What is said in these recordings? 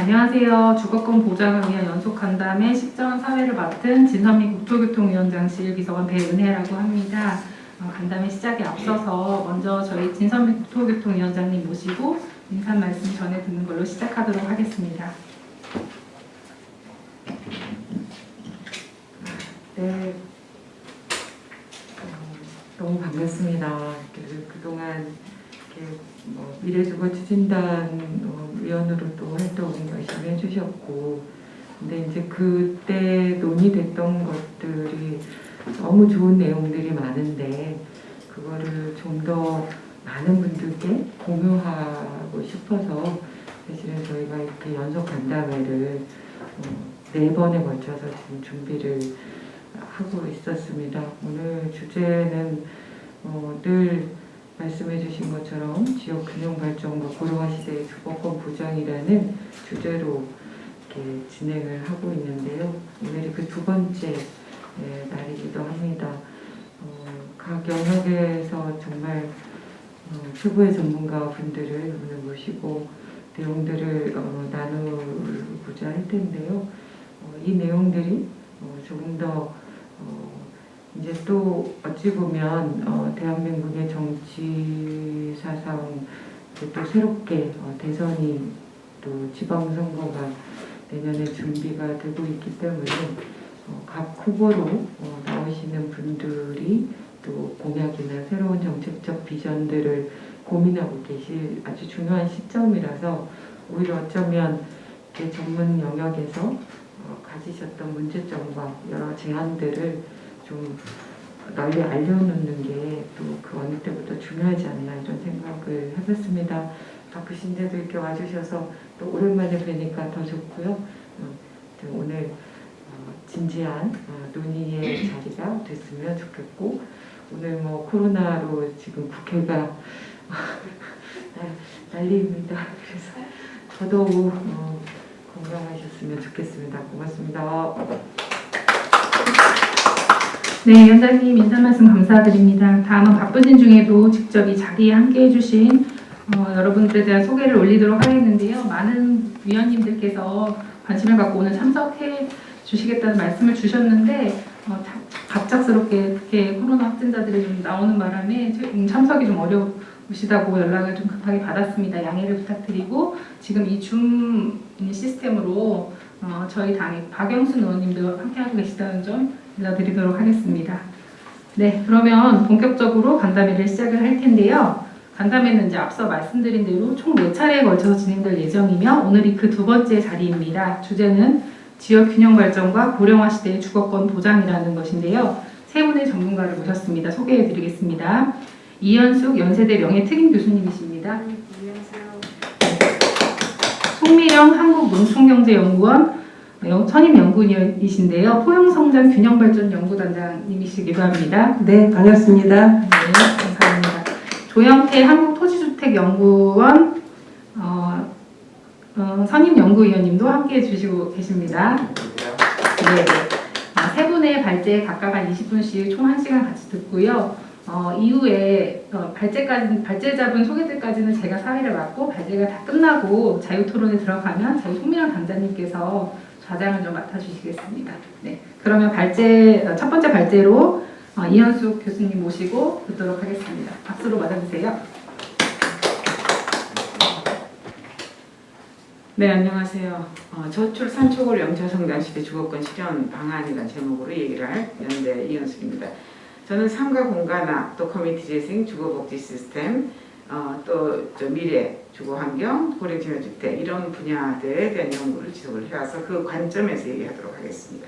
안녕하세요. 주거권 보장을 위한 연속 간담회 시정 사회를 맡은 진선미 국토교통위원장실 비서관 배은혜라고 합니다. 간담회 시작에 앞서서 먼저 저희 진선미 국토교통위원장님 모시고 인사 말씀 전해 듣는 걸로 시작하도록 하겠습니다. 네, 너무 반갑습니다. 그동안 미래주거 추진단 위원으로 또 활동 열심히 해주셨고, 근데 이제 그때 논의됐던 것들이 너무 좋은 내용들이 많은데 그거를 좀 더 많은 분들께 공유하고 싶어서 사실은 저희가 이렇게 연속 간담회를 4번에 걸쳐서 지금 준비를 하고 있었습니다. 오늘 주제는 늘 말씀해 주신 것처럼 지역 균형 발전과 고령화 시대의 주거권 보장이라는 주제로 이렇게 진행을 하고 있는데요. 오늘이 그 2번째 날이기도 합니다. 각 영역에서 정말 최고의 전문가 분들을 오늘 모시고 내용들을 나누고자 할 텐데요. 이 내용들이 조금 더 이제 또 어찌 보면 대한민국의 정치 사상 또 새롭게 대선이 또 지방선거가 내년에 준비가 되고 있기 때문에 각 후보로 나오시는 분들이 또 공약이나 새로운 정책적 비전들을 고민하고 계실 아주 중요한 시점이라서 오히려 어쩌면 전문 영역에서 가지셨던 문제점과 여러 제안들을 좀 널리 알려놓는 게 또 그 어느 때보다 중요하지 않나 이런 생각을 해봤습니다. 바쁘신데도 이렇게 와주셔서 또 오랜만에 뵈니까 더 좋고요. 오늘 진지한 논의의 자리가 됐으면 좋겠고, 오늘 코로나로 지금 국회가 난리입니다. 그래서 더더욱 건강하셨으면 좋겠습니다. 고맙습니다. 네, 위원장님 인사 말씀 감사드립니다. 다음은 바쁘신 중에도 직접 이 자리에 함께 해주신 여러분들에 대한 소개를 올리도록 하겠는데요. 많은 위원님들께서 관심을 갖고 오늘 참석해 주시겠다는 말씀을 주셨는데 갑작스럽게 이렇게 코로나 확진자들이 좀 나오는 바람에 참석이 좀 어려우시다고 연락을 좀 급하게 받았습니다. 양해를 부탁드리고 지금 이 줌 시스템으로 저희 당의 박영순 의원님도 함께하고 계시다는 점 알려드리도록 하겠습니다. 네, 그러면 본격적으로 간담회를 시작을 할 텐데요. 간담회는 이제 앞서 말씀드린 대로 총 4차례에 걸쳐서 진행될 예정이며 오늘이 그 2번째 자리입니다. 주제는 지역 균형 발전과 고령화 시대의 주거권 보장이라는 것인데요. 3분의 전문가를 모셨습니다. 소개해드리겠습니다. 이현숙 연세대 명예특임 교수님이십니다. 안녕하세요. 송미령 한국농촌경제연구원 선임연구위원이신데요. 포용성장 균형발전연구단장님이시기도 합니다. 네, 반갑습니다. 네, 감사합니다. 조영태 한국토지주택연구원 선임연구위원님도 함께해 주시고 계십니다. 네, 3분의 발제 각각 한 20분씩 총 1시간 같이 듣고요. 이후에 발제자분 소개들까지는 제가 사회를 맡고 발제가 다 끝나고 자유토론에 들어가면 저희 송미영 단장님께서 좌장을 좀 맡아주시겠습니다. 네, 그러면 첫 번째 발제로 이현숙 교수님 모시고 듣도록 하겠습니다. 박수로 맞아주세요. 네, 안녕하세요. 저출 산초골 영차성장 시대 주거권 실현 방안이라는 제목으로 얘기를 할 연대 이현숙입니다. 저는 삶과 공간화, 또 커뮤니티 재생, 주거복지 시스템, 또 미래, 주거환경, 고령층주택 이런 분야들에 대한 연구를 지속을 해와서 그 관점에서 얘기하도록 하겠습니다.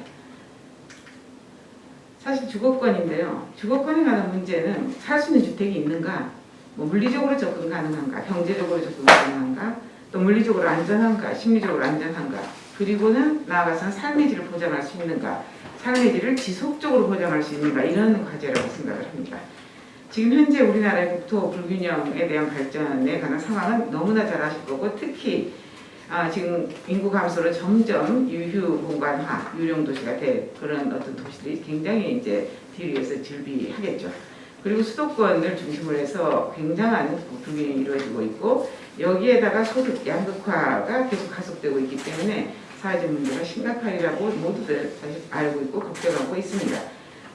사실 주거권인데요. 주거권에 관한 문제는 살 수 있는 주택이 있는가, 물리적으로 접근 가능한가, 경제적으로 접근 가능한가, 또 물리적으로 안전한가, 심리적으로 안전한가, 그리고는 나아가서는 삶의 질을 보장할 수 있는가, 삶의 질을 지속적으로 보장할 수 있는가, 이런 과제라고 생각을 합니다. 지금 현재 우리나라의 국토 불균형에 대한 발전에 관한 상황은 너무나 잘 아실 거고, 특히 지금 인구 감소로 점점 유휴 공간화, 유령 도시가 될 그런 어떤 도시들이 굉장히 이제 뒤에서 즐비하겠죠. 그리고 수도권을 중심으로 해서 굉장한 불균형이 이루어지고 있고 여기에다가 소득 양극화가 계속 가속되고 있기 때문에 사회적 문제가 심각하리라고 모두들 사실 알고 있고 걱정하고 있습니다.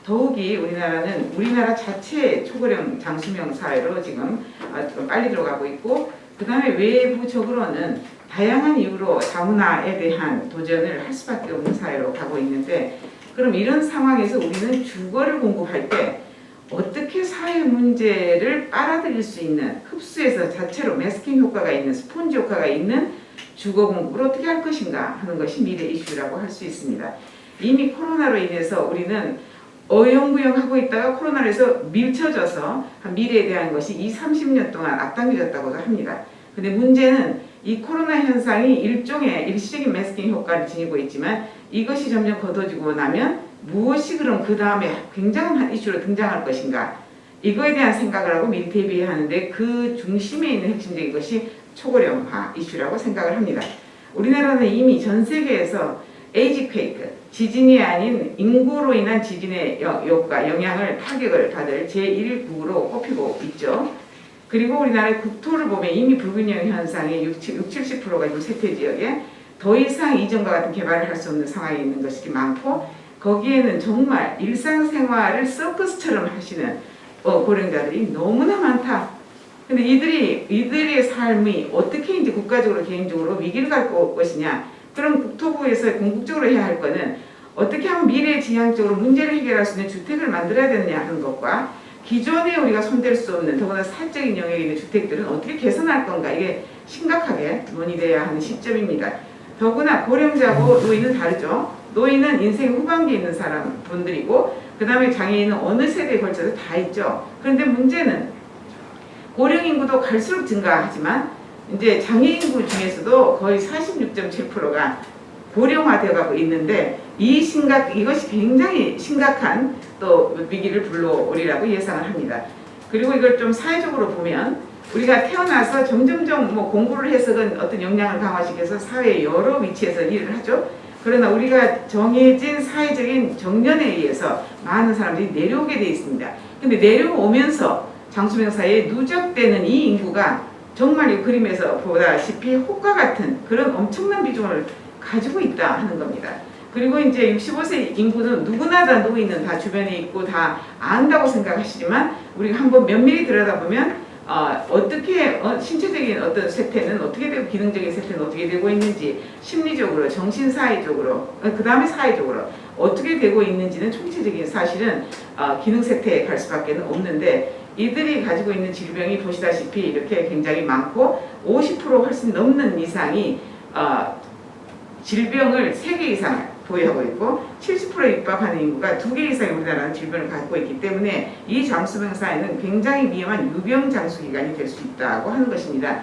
더욱이 우리나라 자체 초고령 장수명 사회로 지금 빨리 들어가고 있고 그 다음에 외부적으로는 다양한 이유로 다문화에 대한 도전을 할 수밖에 없는 사회로 가고 있는데 그럼 이런 상황에서 우리는 주거를 공급할 때 어떻게 사회 문제를 빨아들일 수 있는 흡수해서 자체로 매스킹 효과가 있는 스폰지 효과가 있는 주거 공급을 어떻게 할 것인가 하는 것이 미래 이슈라고 할 수 있습니다. 이미 코로나로 인해서 우리는 어영부영하고 있다가 코로나로 해서 밀쳐져서 미래에 대한 것이 20-30년 동안 앞당겨졌다고도 합니다. 근데 문제는 이 코로나 현상이 일종의 일시적인 매스킹 효과를 지니고 있지만 이것이 점점 걷어지고 나면 무엇이 그럼 그 다음에 굉장한 이슈로 등장할 것인가 이거에 대한 생각을 하고 미리 대비해야 하는데 그 중심에 있는 핵심적인 것이 초고령화 이슈라고 생각을 합니다. 우리나라는 이미 전 세계에서 에이지퀘이크, 지진이 아닌 인구로 인한 지진의 영향을 타격을 받을 제1국으로 꼽히고 있죠. 그리고 우리나라의 국토를 보면 이미 불균형 현상이 60-70%가 지금 세태지역에 더 이상 이전과 같은 개발을 할 수 없는 상황에 있는 것이 많고 거기에는 정말 일상생활을 서커스처럼 하시는 고령자들이 너무나 많다. 근데 이들의 삶이 어떻게 이제 국가적으로 개인적으로 위기를 갖고 올 것이냐. 그럼 국토부에서 궁극적으로 해야 할 거는 어떻게 하면 미래지향적으로 문제를 해결할 수 있는 주택을 만들어야 되느냐 하는 것과 기존에 우리가 손댈 수 없는 더구나 사적인 영역에 있는 주택들은 어떻게 개선할 건가 이게 심각하게 논의돼야 하는 시점입니다. 더구나 고령자고 노인은 다르죠. 노인은 인생 후반기에 있는 분들이고 그 다음에 장애인은 어느 세대에 걸쳐서 다 있죠. 그런데 문제는 고령 인구도 갈수록 증가하지만 이제 장애 인구 중에서도 거의 46.7%가 고령화되어 가고 있는데 이것이 굉장히 심각한 또 위기를 불러오리라고 예상을 합니다. 그리고 이걸 좀 사회적으로 보면 우리가 태어나서 점점점 공부를 해서는 어떤 역량을 강화시켜서 사회의 여러 위치에서 일을 하죠. 그러나 우리가 정해진 사회적인 정년에 의해서 많은 사람들이 내려오게 돼 있습니다. 근데 내려오면서 장수명 사회에 누적되는 이 인구가 정말 이 그림에서 보다시피 혹과 같은 그런 엄청난 비중을 가지고 있다 하는 겁니다. 그리고 이제 65세 인구는 누구나 다 노인은 다 주변에 있고 다 안다고 생각하시지만 우리가 한번 면밀히 들여다보면 어떻게 신체적인 어떤 세태는 어떻게 되고 기능적인 세태는 어떻게 되고 있는지 심리적으로 정신사회적으로 그 다음에 사회적으로 어떻게 되고 있는지는 총체적인 사실은 기능 세태에 갈 수밖에 없는데 이들이 가지고 있는 질병이 보시다시피 이렇게 굉장히 많고 50% 훨씬 넘는 이상이 질병을 3개 이상 보유하고 있고 70%에 육박하는 인구가 2개 이상의 우리나라는 질병을 갖고 있기 때문에 이 장수병 사회는 굉장히 위험한 유병 장수 기간이 될 수 있다고 하는 것입니다.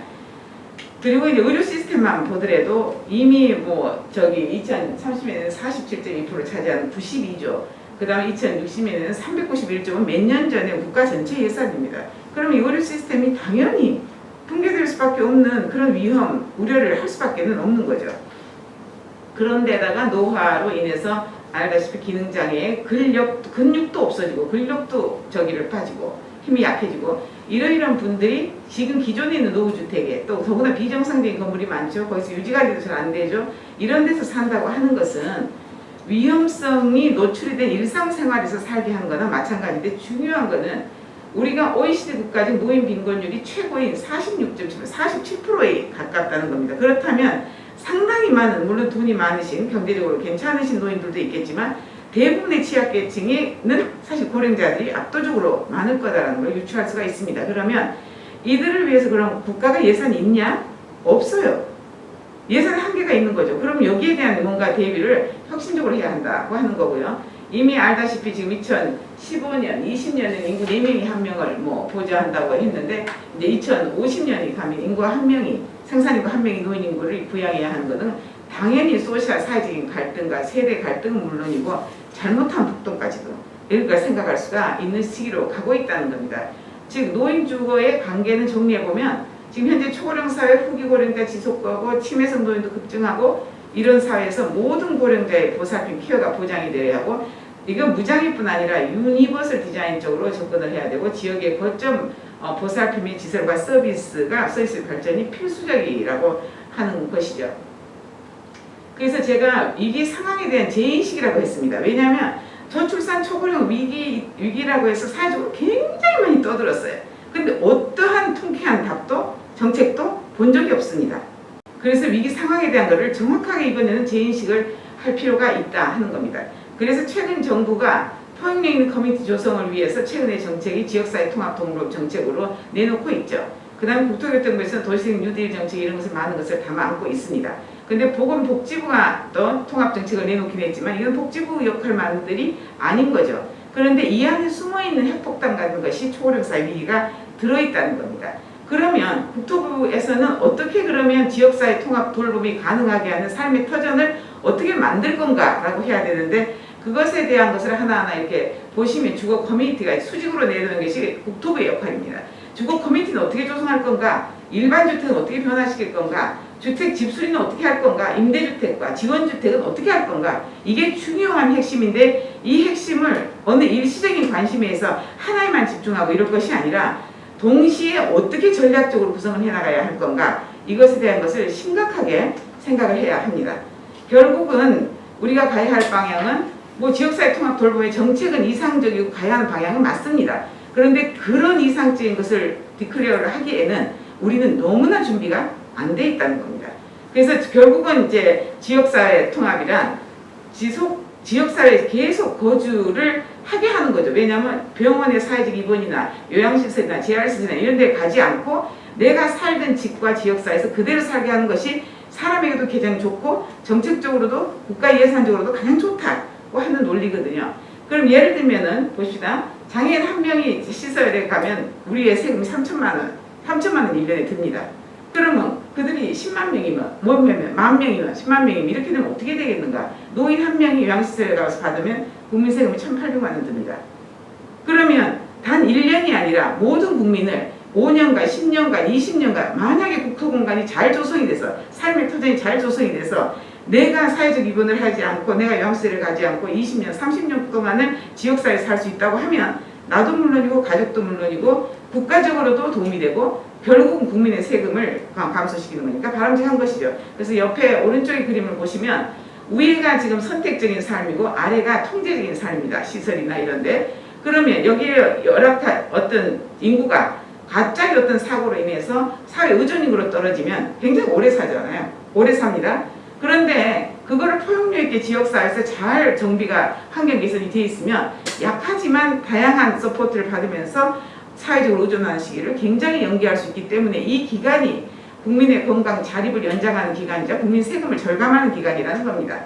그리고 이제 의료 시스템만 보더라도 이미 2030년에는 47.2%를 차지하는 92조, 그 다음에 2060년에는 391조는 몇 년 전에 국가 전체 예산입니다. 그럼 이 의료 시스템이 당연히 붕괴될 수밖에 없는 그런 위험, 우려를 할 수밖에 없는 거죠. 그런데다가 노화로 인해서 알다시피 기능장애, 근육도 없어지고 근력도 빠지고 힘이 약해지고 이런 분들이 지금 기존에 있는 노후주택에 또 더구나 비정상적인 건물이 많죠. 거기서 유지관리도 잘 안 되죠. 이런 데서 산다고 하는 것은 위험성이 노출이 된 일상생활에서 살게 하는 거나 마찬가지인데 중요한 거는 우리가 OECD 국가적 노인 빈곤율이 최고인 47%에 가깝다는 겁니다. 그렇다면 상당히 많은 물론 돈이 많으신 경제적으로 괜찮으신 노인들도 있겠지만 대부분의 취약계층에는 사실 고령자들이 압도적으로 많을 거다라는 걸 유추할 수가 있습니다. 그러면 이들을 위해서 그럼 국가가 예산이 있냐? 없어요. 예산 한계가 있는 거죠. 그럼 여기에 대한 뭔가 대비를 혁신적으로 해야 한다고 하는 거고요. 이미 알다시피 지금 2015년, 20년에는 인구 4명이 1명을 보좌한다고 했는데 이제 2050년이 가면 인구 1명이 생산인구 1명이 노인 인구를 부양해야 하는 것은 당연히 사회적인 갈등과 세대 갈등은 물론이고 잘못한 폭동까지도 이렇게 생각할 수가 있는 시기로 가고 있다는 겁니다. 즉 노인 주거의 관계는 정리해보면 지금 현재 초고령 사회 후기 고령자 지속하고 치매성 노인도 급증하고 이런 사회에서 모든 고령자의 보살핌 케어가 보장이 되어야 하고 이건 무장애뿐 아니라 유니버설 디자인 쪽으로 접근을 해야 되고 지역의 거점 보살핌 및 지설과 서비스 발전이 필수적이라고 하는 것이죠. 그래서 제가 위기 상황에 대한 재인식이라고 했습니다. 왜냐하면 저출산 초고령 위기라고 해서 사회적으로 굉장히 많이 떠들었어요. 근데 어떠한 통쾌한 답도 정책도 본 적이 없습니다. 그래서 위기 상황에 대한 것을 정확하게 이번에는 재인식을 할 필요가 있다 하는 겁니다. 그래서 최근 정부가 포용력 있는 커뮤니티 조성을 위해서 최근의 정책이 지역사회 통합 동력 정책으로 내놓고 있죠. 그 다음에 국토교통부에서는 도시적 뉴딜 정책 이런 것을 많은 것을 담아 안고 있습니다. 근데 보건복지부가 또 통합정책을 내놓긴 했지만 이건 복지부 역할만들이 아닌 거죠. 그런데 이 안에 숨어있는 핵폭탄 같은 것이 초고령사회 위기가 들어있다는 겁니다. 그러면 국토부에서는 어떻게 그러면 지역사회 통합 돌봄이 가능하게 하는 삶의 터전을 어떻게 만들 건가라고 해야 되는데 그것에 대한 것을 하나하나 이렇게 보시면 주거 커뮤니티가 수직으로 내놓는 것이 국토부의 역할입니다. 주거 커뮤니티는 어떻게 조성할 건가? 일반 주택은 어떻게 변화시킬 건가? 주택 집수리는 어떻게 할 건가? 임대주택과 지원주택은 어떻게 할 건가? 이게 중요한 핵심인데 이 핵심을 어느 일시적인 관심에서 하나에만 집중하고 이럴 것이 아니라 동시에 어떻게 전략적으로 구성을 해나가야 할 건가? 이것에 대한 것을 심각하게 생각을 해야 합니다. 결국은 우리가 가야 할 방향은 지역사회 통합 돌봄의 정책은 이상적이고 가야 하는 방향은 맞습니다. 그런데 그런 이상적인 것을 디클레어를 하기에는 우리는 너무나 준비가 안 돼 있다는 겁니다. 그래서 결국은 이제 지역사회 통합이란 지역사회에 계속 거주를 하게 하는 거죠. 왜냐하면 병원의 사회적 입원이나 요양시설이나 재활시설이나 이런 데 가지 않고 내가 살던 집과 지역사회에서 그대로 살게 하는 것이 사람에게도 가장 좋고 정책적으로도 국가 예산적으로도 가장 좋다고 하는 논리거든요. 그럼 예를 들면은 봅시다. 장애인 한 명이 시설에 가면 우리의 세금이 3천만 원 1년에 듭니다. 그러면 그들이 10만 명이면, 만 명이면, 10만 명이면 이렇게 되면 어떻게 되겠는가? 노인 한 명이 요양시설에 가서 받으면 국민 세금이 1,800만 원 듭니다. 그러면 단 1년이 아니라 모든 국민을 5년간, 10년간, 20년간 만약에 국토공간이 잘 조성이 돼서 삶의 터전이 잘 조성이 돼서 내가 사회적 입원을 하지 않고 내가 요양시설을 가지 않고 20년, 30년 동안을 지역사회에서 살 수 있다고 하면 나도 물론이고 가족도 물론이고 국가적으로도 도움이 되고 결국은 국민의 세금을 감소시키는 거니까 바람직한 것이죠. 그래서 옆에 오른쪽의 그림을 보시면 위가 지금 선택적인 삶이고 아래가 통제적인 삶입니다. 시설이나 이런데. 그러면 여기에 열악한 어떤 인구가 갑자기 어떤 사고로 인해서 사회 의존인구로 떨어지면 굉장히 오래 사잖아요. 오래 삽니다. 그런데 그거를 포용력 있게 지역사회에서 잘 정비가 환경 개선이 되어 있으면 약하지만 다양한 서포트를 받으면서 사회적으로 의존하는 시기를 굉장히 연기할 수 있기 때문에 이 기간이 국민의 건강 자립을 연장하는 기간이자 국민 세금을 절감하는 기간이라는 겁니다.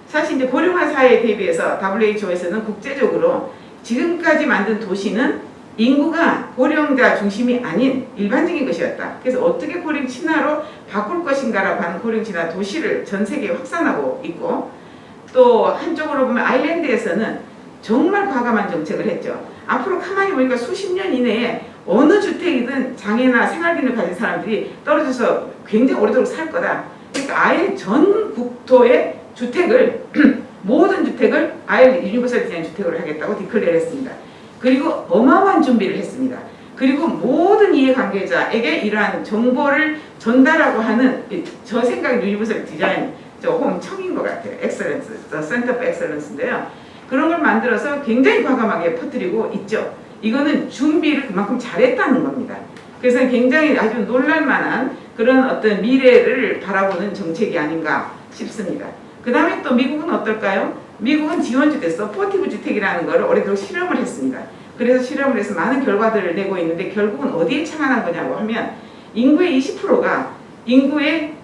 사실 이제 고령화 사회에 대비해서 WHO에서는 국제적으로 지금까지 만든 도시는 인구가 고령자 중심이 아닌 일반적인 것이었다. 그래서 어떻게 고령 친화로 바꿀 것인가라고 하는 고령 친화 도시를 전 세계에 확산하고 있고 또 한쪽으로 보면 아일랜드에서는 정말 과감한 정책을 했죠. 앞으로 가만히 보니까 수십 년 이내에 어느 주택이든 장애나 생활기능을 가진 사람들이 떨어져서 굉장히 오래도록 살 거다. 그러니까 아예 전 국토의 주택을 모든 주택을 아예 유니버설 디자인 주택으로 하겠다고 디클레어 했습니다. 그리고 어마어마한 준비를 했습니다. 그리고 모든 이해관계자에게 이러한 정보를 전달하고 하는 저 생각은 유니버설 디자인 홈청인 것 같아요. 엑셀런스, 센터 오브 엑셀런스인데요. 그런 걸 만들어서 굉장히 과감하게 퍼뜨리고 있죠. 이거는 준비를 그만큼 잘했다는 겁니다. 그래서 굉장히 아주 놀랄만한 그런 어떤 미래를 바라보는 정책이 아닌가 싶습니다. 그 다음에 또 미국은 어떨까요? 미국은 지원주택, 서포티브 주택이라는 걸 오래도록 실험을 했습니다. 그래서 실험을 해서 많은 결과들을 내고 있는데 결국은 어디에 착안한 거냐고 하면 인구의 20%가 인구의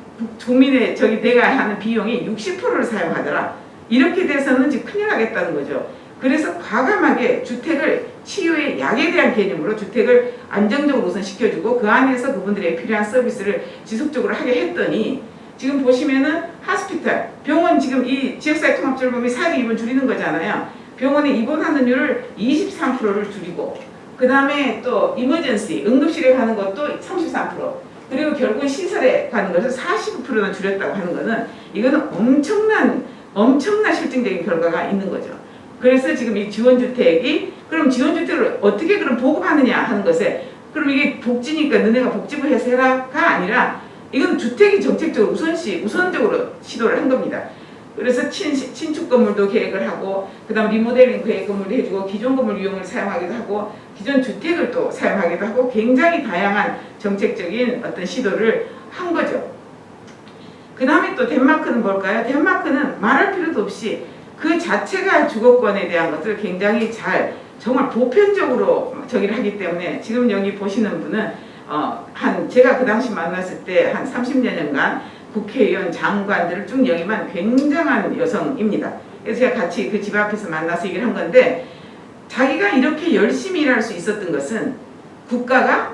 국민의 내가 하는 비용의 60%를 사용하더라. 이렇게 돼서는 지금 큰일 나겠다는 거죠. 그래서 과감하게 주택을 치유의 약에 대한 개념으로 주택을 안정적으로 우선 시켜주고 그 안에서 그분들의 필요한 서비스를 지속적으로 하게 했더니 지금 보시면은 하스피탈, 병원 지금 이 지역사회 통합돌봄이 사회적 입원 줄이는 거잖아요. 병원에 입원하는 율을 23%를 줄이고 그 다음에 또 이머전시, 응급실에 가는 것도 33% 그리고 결국은 시설에 가는 것을 45%나 줄였다고 하는 거는 이거는 엄청난 엄청난 실증적인 결과가 있는 거죠. 그래서 지금 이 지원주택이 그럼 지원주택을 어떻게 그럼 보급하느냐 하는 것에 그럼 이게 복지니까 너네가 복지부 해서 해라가 아니라 이건 주택이 정책적으로 우선적으로 시도를 한 겁니다. 그래서 신축 건물도 계획을 하고 그다음 리모델링 계획 건물도 해주고 기존 건물 유형을 사용하기도 하고 기존 주택을 또 사용하기도 하고 굉장히 다양한 정책적인 어떤 시도를 한 거죠. 그 다음에 또 덴마크는 뭘까요? 덴마크는 말할 필요도 없이 그 자체가 주거권에 대한 것을 굉장히 잘 정말 보편적으로 저기를 하기 때문에 지금 여기 보시는 분은 제가 그 당시 만났을 때 한 30여 년간 국회의원 장관들을 쭉 역임한 굉장한 여성입니다. 그래서 제가 같이 그 집 앞에서 만나서 얘기를 한 건데 자기가 이렇게 열심히 일할 수 있었던 것은 국가가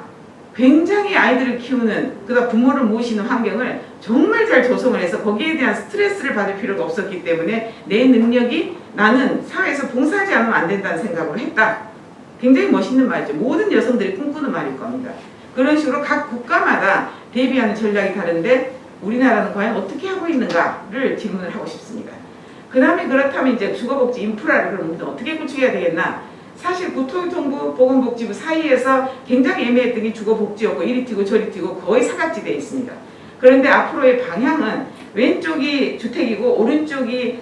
굉장히 아이들을 키우는 그다음 부모를 모시는 환경을 정말 잘 조성을 해서 거기에 대한 스트레스를 받을 필요가 없었기 때문에 내 능력이 나는 사회에서 봉사하지 않으면 안 된다는 생각으로 했다. 굉장히 멋있는 말이죠. 모든 여성들이 꿈꾸는 말일 겁니다. 그런 식으로 각 국가마다 대비하는 전략이 다른데 우리나라는 과연 어떻게 하고 있는가를 질문을 하고 싶습니다. 그 다음에 그렇다면 이제 주거복지 인프라를 그럼 우리는 어떻게 구축해야 되겠나? 사실 구토교통부, 보건복지부 사이에서 굉장히 애매했던 게 주거복지였고 이리 튀고 저리 튀고 거의 사각지대에 있습니다. 그런데 앞으로의 방향은 왼쪽이 주택이고 오른쪽이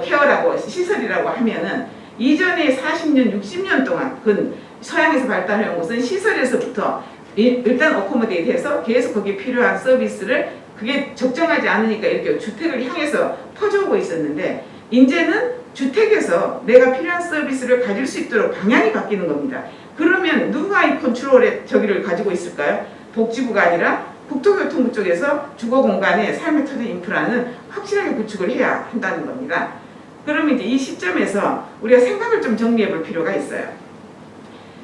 케어라고 시설이라고 하면은 이전에 40년, 60년 동안 그 서양에서 발달해온 것은 시설에서부터 일단 어코모데이트해서 계속 거기에 필요한 서비스를 그게 적정하지 않으니까 이렇게 주택을 향해서 퍼져오고 있었는데 이제는 주택에서 내가 필요한 서비스를 가질 수 있도록 방향이 바뀌는 겁니다. 그러면 누가 이 컨트롤의 저기를 가지고 있을까요? 복지부가 아니라 국토교통부 쪽에서 주거공간의 삶의 터전 인프라는 확실하게 구축을 해야 한다는 겁니다. 그러면 이제 이 시점에서 우리가 생각을 좀 정리해 볼 필요가 있어요.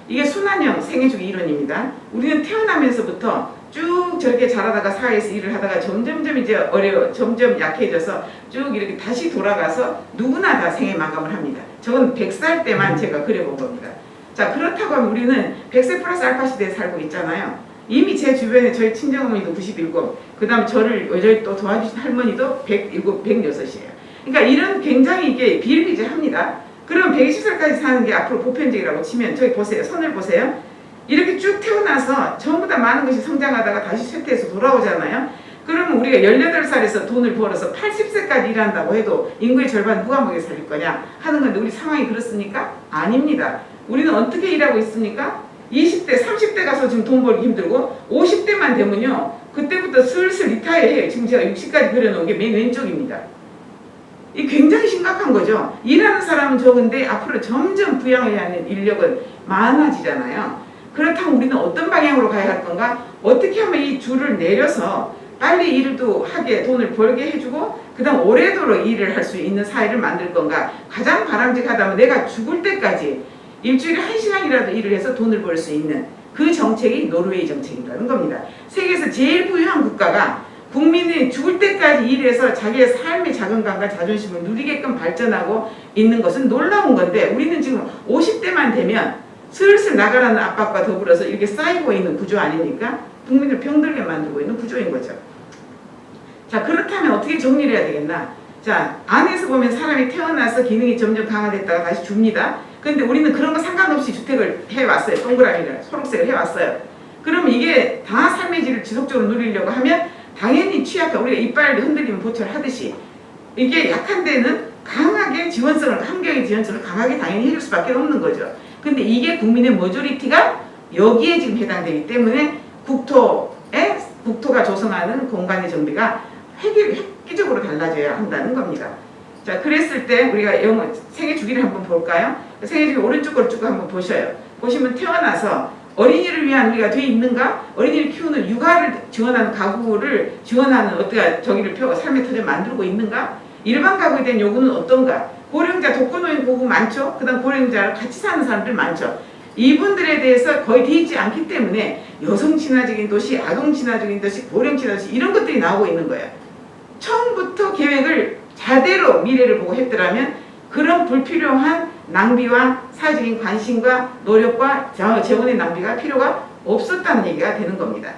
이게 순환형 생애주기 이론입니다. 우리는 태어나면서부터 쭉 저렇게 자라다가 사회에서 일을 하다가 점점점 이제 점점 약해져서 쭉 이렇게 다시 돌아가서 누구나 다 생애 마감을 합니다. 저건 100살 때만 제가 그려본 겁니다. 자, 그렇다고 하면 우리는 100세 플러스 알파 시대에 살고 있잖아요. 이미 제 주변에 저희 친정어머니도 97, 그 다음 저를 여전히 또 도와주신 할머니도 107, 106이에요. 그러니까 이런 굉장히 이게 비일비재합니다. 그럼 120살까지 사는 게 앞으로 보편적이라고 치면 저기 보세요. 선을 보세요. 이렇게 쭉 태어나서 전부 다 많은 것이 성장하다가 다시 쇠퇴해서 돌아오잖아요. 그러면 우리가 18살에서 돈을 벌어서 80세까지 일한다고 해도 인구의 절반 누가 먹여 살릴 거냐 하는 건데 우리 상황이 그렇습니까? 아닙니다. 우리는 어떻게 일하고 있습니까? 20대, 30대 가서 지금 돈 벌기 힘들고 50대만 되면요. 그때부터 슬슬 리타이어해요. 지금 제가 60까지 그려놓은 게 맨 왼쪽입니다. 이 굉장히 심각한 거죠. 일하는 사람은 적은데 앞으로 점점 부양해야 하는 인력은 많아지잖아요. 그렇다면 우리는 어떤 방향으로 가야 할 건가? 어떻게 하면 이 줄을 내려서 빨리 일도 하게 돈을 벌게 해주고 그 다음 오래도록 일을 할 수 있는 사회를 만들 건가? 가장 바람직하다면 내가 죽을 때까지 일주일에 1시간이라도 일을 해서 돈을 벌 수 있는 그 정책이 노르웨이 정책이라는 겁니다. 세계에서 제일 부유한 국가가 국민이 죽을 때까지 일해서 자기의 삶의 자긍감과 자존심을 누리게끔 발전하고 있는 것은 놀라운 건데 우리는 지금 50대만 되면 슬슬 나가라는 압박과 더불어서 이렇게 쌓이고 있는 구조 아닙니까? 국민을 병들게 만들고 있는 구조인 거죠. 자, 그렇다면 어떻게 정리를 해야 되겠나? 자, 안에서 보면 사람이 태어나서 기능이 점점 강화됐다가 다시 줍니다. 그런데 우리는 그런 거 상관없이 주택을 해왔어요. 동그라미를, 초록색을 해왔어요. 그럼 이게 다 삶의 질을 지속적으로 누리려고 하면 당연히 취약한 우리가 이빨 흔들리면 보철하듯이 이게 약한 데는 강하게 지원성을 환경의 지원성을 강하게 당연히 해줄 수밖에 없는 거죠. 근데 이게 국민의 머저리티가 여기에 지금 해당되기 때문에 국토가 조성하는 공간의 정비가 획기적으로 달라져야 한다는 겁니다. 자, 그랬을 때 우리가 생애 주기를 한번 볼까요? 생애 주기 오른쪽 걸 쭉 한번 보셔요. 보시면 태어나서 어린이를 위한 우리가 돼 있는가? 어린이를 키우는 육아를 지원하는 가구를 지원하는 어떻게 저기를 펴고 삶의 터전 만들고 있는가? 일반 가구에 대한 요구는 어떤가? 고령자, 독거노인 고구 많죠? 그 다음 고령자를 같이 사는 사람들 많죠? 이분들에 대해서 거의 돼 있지 않기 때문에 여성 친화적인 도시, 아동 친화적인 도시, 고령 친화도시 이런 것들이 나오고 있는 거예요. 처음부터 계획을 제대로 미래를 보고 했더라면 그런 불필요한 낭비와 사회적인 관심과 노력과 재원의 낭비가 필요가 없었다는 얘기가 되는 겁니다.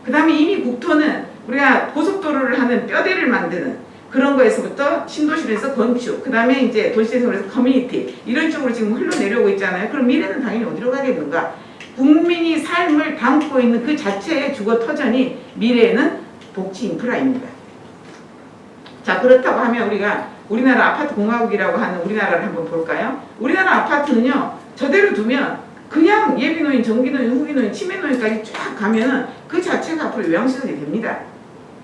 그 다음에 이미 국토는 우리가 고속도로를 하는 뼈대를 만드는 그런 거에서부터 신도시에서 건축, 그 다음에 이제 도시재생으로 커뮤니티 이런 쪽으로 지금 흘러내려오고 있잖아요. 그럼 미래는 당연히 어디로 가겠는가? 국민이 삶을 담고 있는 그 자체의 주거 터전이 미래에는 복지 인프라입니다. 자, 그렇다고 하면 우리가 우리나라 아파트 공화국이라고 하는 우리나라를 한번 볼까요? 우리나라 아파트는요, 저대로 두면 그냥 예비노인, 정기노인, 후기노인, 치매노인까지 쫙 가면은 그 자체가 앞으로 요양시설이 됩니다.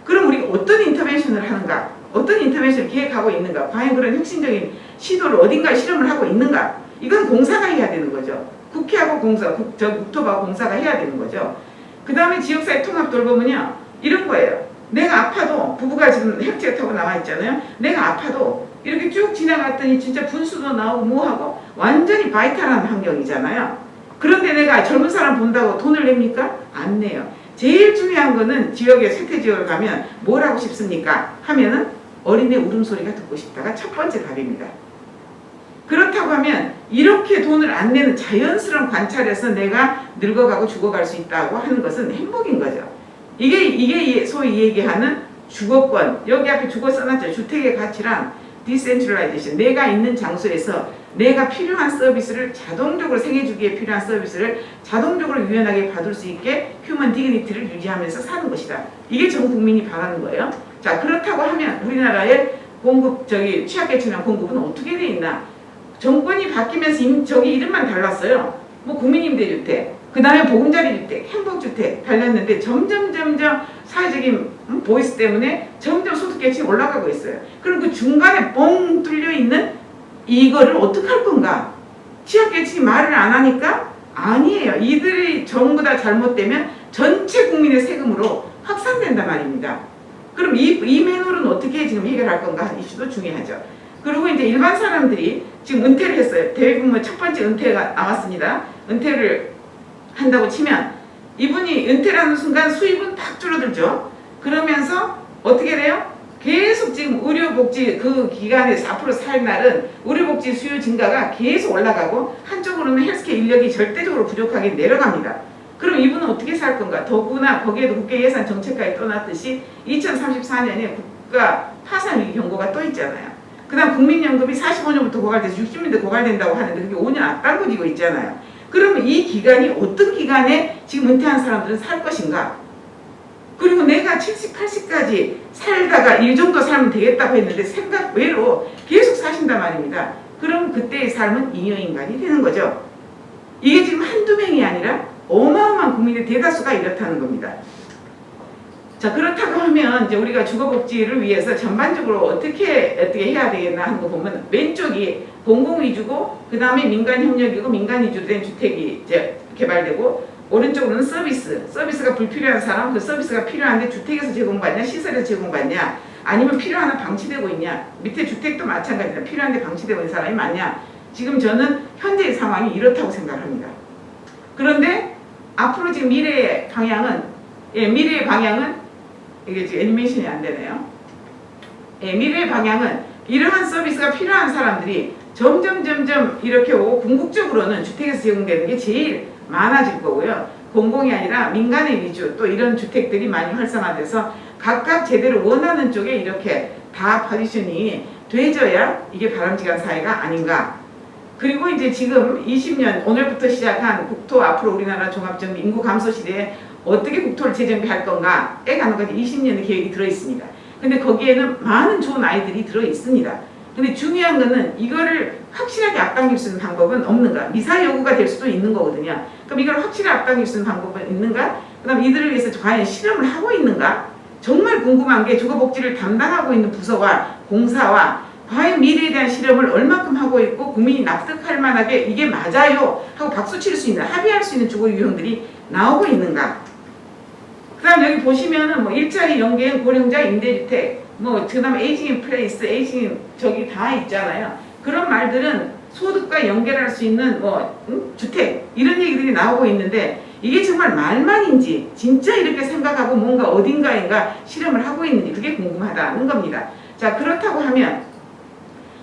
그럼 우리가 어떤 인터벤션을 하는가? 어떤 인터벤션을 기획하고 있는가? 과연 그런 혁신적인 시도를 어딘가에 실험을 하고 있는가? 이건 공사가 해야 되는 거죠. 국회하고 공사, 국토부하고 공사가 해야 되는 거죠. 그 다음에 지역사회 통합 돌보면요, 이런 거예요. 내가 아파도, 부부가 지금 햄찌가 타고 나와 있잖아요. 내가 아파도 이렇게 쭉 지나갔더니 진짜 분수도 나오고 뭐하고 완전히 바이탈한 환경이잖아요. 그런데 내가 젊은 사람 본다고 돈을 냅니까? 안 내요. 제일 중요한 거는 지역에 쇠퇴지역을 가면 뭘 하고 싶습니까? 하면은 어린애 울음소리가 듣고 싶다가 첫 번째 답입니다. 그렇다고 하면 이렇게 돈을 안 내는 자연스러운 관찰에서 내가 늙어가고 죽어갈 수 있다고 하는 것은 행복인 거죠. 이게 소위 얘기하는 주거권, 여기 앞에 주거 써놨죠. 주택의 가치랑 디센트럴라이제이션, 내가 있는 장소에서 내가 필요한 서비스를 자동적으로 생애주기에 필요한 서비스를 자동적으로 유연하게 받을 수 있게 휴먼 디그니티를 유지하면서 사는 것이다. 이게 전 국민이 바라는 거예요. 자, 그렇다고 하면 우리나라의 공급, 취약계층형 공급은 어떻게 돼 있나? 정권이 바뀌면서 저기 이름만 달랐어요. 뭐 국민임대주택, 그 다음에 보금자리주택, 행복주택 달렸는데 점점 사회적인 보이스 때문에 점점 소득계층이 올라가고 있어요. 그럼 그 중간에 뻥 뚫려 있는 이거를 어떻게 할 건가? 취약계층이 말을 안 하니까 아니에요. 이들이 전부 다 잘못되면 전체 국민의 세금으로 확산된단 말입니다. 그럼 이 맨홀은 어떻게 지금 해결할 건가 하는 이슈도 중요하죠. 그리고 이제 일반 사람들이 지금 은퇴를 했어요. 대부분 첫 번째 은퇴가 나왔습니다. 은퇴를 한다고 치면 이분이 은퇴를 하는 순간 수입은 팍 줄어들죠. 그러면서 어떻게 돼요? 계속 지금 의료복지 그 기간에서 앞으로 살 날은 의료복지 수요 증가가 계속 올라가고 한쪽으로는 헬스케어 인력이 절대적으로 부족하게 내려갑니다. 그럼 이분은 어떻게 살 건가? 더구나 거기에도 국회 예산 정책까지 떠났듯이 2034년에 국가 파산 위기 경고가 또 있잖아요. 그 다음 국민연금이 45년부터 고갈돼서 60년대 고갈된다고 하는데 그게 5년 앞당겨지고 있잖아요. 그러면 이 기간이 어떤 기간에 지금 은퇴한 사람들은 살 것인가? 그리고 내가 70, 80까지 살다가 이 정도 살면 되겠다고 했는데 생각 외로 계속 사신단 말입니다. 그럼 그때의 삶은 잉여인간이 되는 거죠. 이게 지금 한두 명이 아니라 어마어마한 국민의 대다수가 이렇다는 겁니다. 자, 그렇다고 하면 이제 우리가 주거복지를 위해서 전반적으로 어떻게 해야 되겠나 하는 거 보면 왼쪽이 공공위주고 그 다음에 민간협력이고 민간위주로 된 주택이 이제 개발되고 오른쪽으로는 서비스가 불필요한 사람, 그 서비스가 필요한데 주택에서 제공받냐 시설에서 제공받냐 아니면 필요하나 방치되고 있냐, 밑에 주택도 마찬가지다. 필요한데 방치되고 있는 사람이 많냐. 지금 저는 현재의 상황이 이렇다고 생각합니다. 그런데 앞으로 지금 미래의 방향은 이게 지금 애니메이션이 안 되네요. 미래의 방향은 이러한 서비스가 필요한 사람들이 점점 이렇게 오고 궁극적으로는 주택에서 제공되는 게 제일 많아질 거고요. 공공이 아니라 민간의 위주 또 이런 주택들이 많이 활성화돼서 각각 제대로 원하는 쪽에 이렇게 다 파디션이 돼져야 이게 바람직한 사회가 아닌가. 그리고 이제 지금 20년 오늘부터 시작한 국토 앞으로 우리나라 종합정비 인구 감소 시대에 어떻게 국토를 재정비할 건가에 관한 것이 20년의 계획이 들어있습니다. 근데 거기에는 많은 좋은 아이들이 들어있습니다. 근데 중요한 거는 이거를 확실하게 앞당길 수 있는 방법은 없는가? 미사 여구가 될 수도 있는 거거든요. 그럼 이걸 확실히 앞당길 수 있는 방법은 있는가? 그 다음 이들을 위해서 과연 실험을 하고 있는가? 정말 궁금한 게 주거복지를 담당하고 있는 부서와 공사와 과연 미래에 대한 실험을 얼마큼 하고 있고 국민이 납득할 만하게 이게 맞아요 하고 박수 칠 수 있는 합의할 수 있는 주거 유형들이 나오고 있는가? 그 다음 여기 보시면은 뭐 일자리 연계형 고령자 임대주택 그 다음에 에이징 인 플레이스, 에이징 저기 다 있잖아요. 그런 말들은 소득과 연결할 수 있는 주택 이런 얘기들이 나오고 있는데 이게 정말 말만인지 진짜 이렇게 생각하고 뭔가 어딘가인가 실험을 하고 있는지 그게 궁금하다는 겁니다. 자, 그렇다고 하면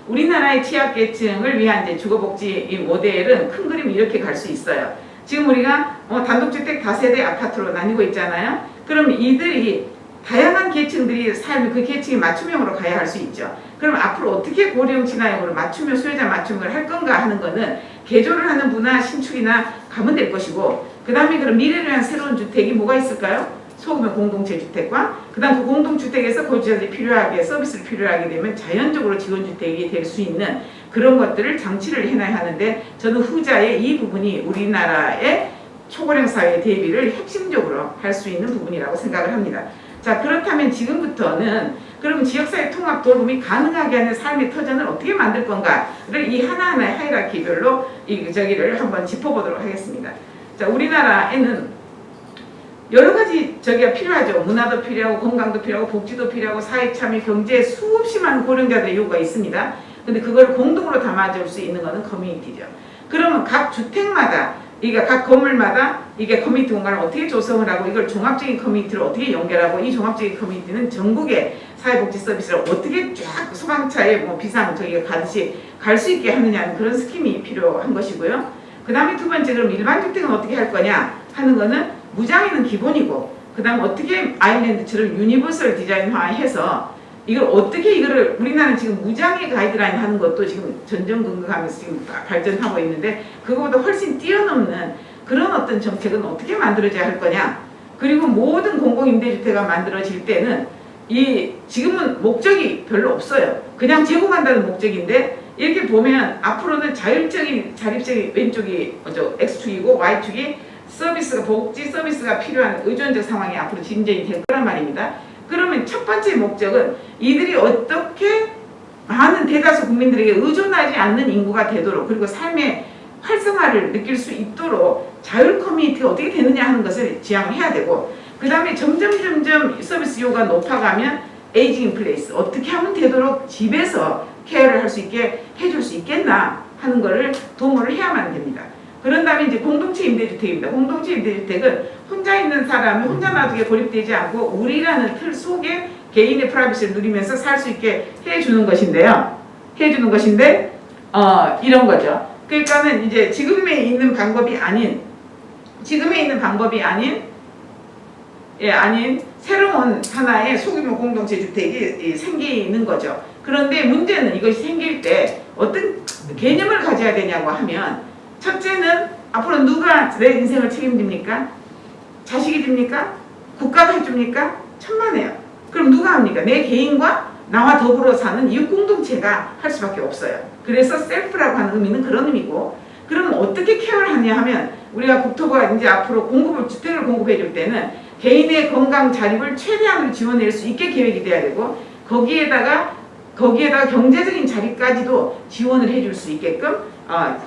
우리나라의 취약계층을 위한 이제 주거복지 이 모델은 큰 그림 이렇게 갈 수 있어요. 지금 우리가 단독주택 다세대 아파트로 나뉘고 있잖아요. 그럼 이들이 다양한 계층들이 삶의 그 계층에 맞춤형으로 가야 할 수 있죠. 그럼 앞으로 어떻게 고령 진화형으로 맞춤형 수요자 맞춤을 할 건가 하는 거는 개조를 하는 문화 신축이나 가면 될 것이고, 그 다음에 그럼 미래를 위한 새로운 주택이 뭐가 있을까요? 소규모 공동체 주택과 그 다음 그 공동주택에서 거주자들이 필요하게 서비스를 필요하게 되면 자연적으로 지원주택이 될 수 있는 그런 것들을 장치를 해놔야 하는데, 저는 후자의 이 부분이 우리나라의 초고령 사회 대비를 핵심적으로 할 수 있는 부분이라고 생각을 합니다. 자, 그렇다면 지금부터는 그럼 지역사회 통합 돌봄이 가능하게 하는 삶의 터전을 어떻게 만들 건가를 이 하나하나의 하이라키별로 저기를 한번 짚어보도록 하겠습니다. 자, 우리나라에는 여러 가지 저기가 필요하죠. 문화도 필요하고 건강도 필요하고 복지도 필요하고 사회 참여 경제에 수없이 많은 고령자들의 요구가 있습니다. 근데 그걸 공동으로 담아줄 수 있는 것은 커뮤니티죠. 그러면 각 주택마다, 이게 각 건물마다 이게 커뮤니티 공간을 어떻게 조성을 하고 이걸 종합적인 커뮤니티로 어떻게 연결하고, 이 종합적인 커뮤니티는 전국의 사회복지 서비스를 어떻게 쫙 소방차에 뭐 비상 저기가 가듯이 갈 수 있게 하느냐는 그런 스킴이 필요한 것이고요. 그 다음에 두 번째, 그럼 일반 주택은 어떻게 할 거냐 하는 거는 무장애는 기본이고, 그 다음 어떻게 아일랜드처럼 유니버설 디자인화해서 이걸 어떻게 이거를, 우리나라는 지금 무장애 가이드라인 하는 것도 지금 전전긍긍하면서 지금 발전하고 있는데, 그거보다 훨씬 뛰어넘는 그런 어떤 정책은 어떻게 만들어져야 할 거냐. 그리고 모든 공공임대주택가 만들어질 때는 이 지금은 목적이 별로 없어요. 그냥 제공한다는 목적인데, 이렇게 보면 앞으로는 자율적인 자립적인 왼쪽이 X축이고 Y축이 서비스가, 복지 서비스가 필요한 의존적 상황이 앞으로 진전이 될 거란 말입니다. 그러면 첫 번째 목적은 이들이 어떻게 많은 대다수 국민들에게 의존하지 않는 인구가 되도록, 그리고 삶의 활성화를 느낄 수 있도록 자율 커뮤니티가 어떻게 되느냐 하는 것을 지향을 해야 되고, 그 다음에 점점 서비스 요구가 높아가면 에이징 인 플레이스, 어떻게 하면 되도록 집에서 케어를 할 수 있게 해줄 수 있겠나 하는 거를 도모를 해야만 됩니다. 그런 다음에 이제 공동체 임대주택입니다. 공동체 임대주택은 혼자 있는 사람이 혼자 놔두게 고립되지 않고 우리라는 틀 속에 개인의 프라이버시를 누리면서 살 수 있게 해주는 것인데요. 이런 거죠. 그러니까는 이제 지금에 있는 방법이 아닌 새로운 하나의 소규모 공동체 주택이 생기는 거죠. 그런데 문제는 이것이 생길 때 어떤 개념을 가져야 되냐고 하면, 첫째는 앞으로 누가 내 인생을 책임집니까? 자식이 집니까? 국가가 해줍니까? 천만에요. 그럼 누가 합니까? 내 개인과 나와 더불어 사는 이웃 공동체가 할 수밖에 없어요. 그래서 셀프라고 하는 의미는 그런 의미고, 그럼 어떻게 케어를 하냐 하면, 우리가 국토부가 이제 앞으로 주택을 공급해 줄 때는 개인의 건강 자립을 최대한으로 지원할 수 있게 계획이 돼야 되고, 거기에다가 경제적인 자립까지도 지원을 해줄 수 있게끔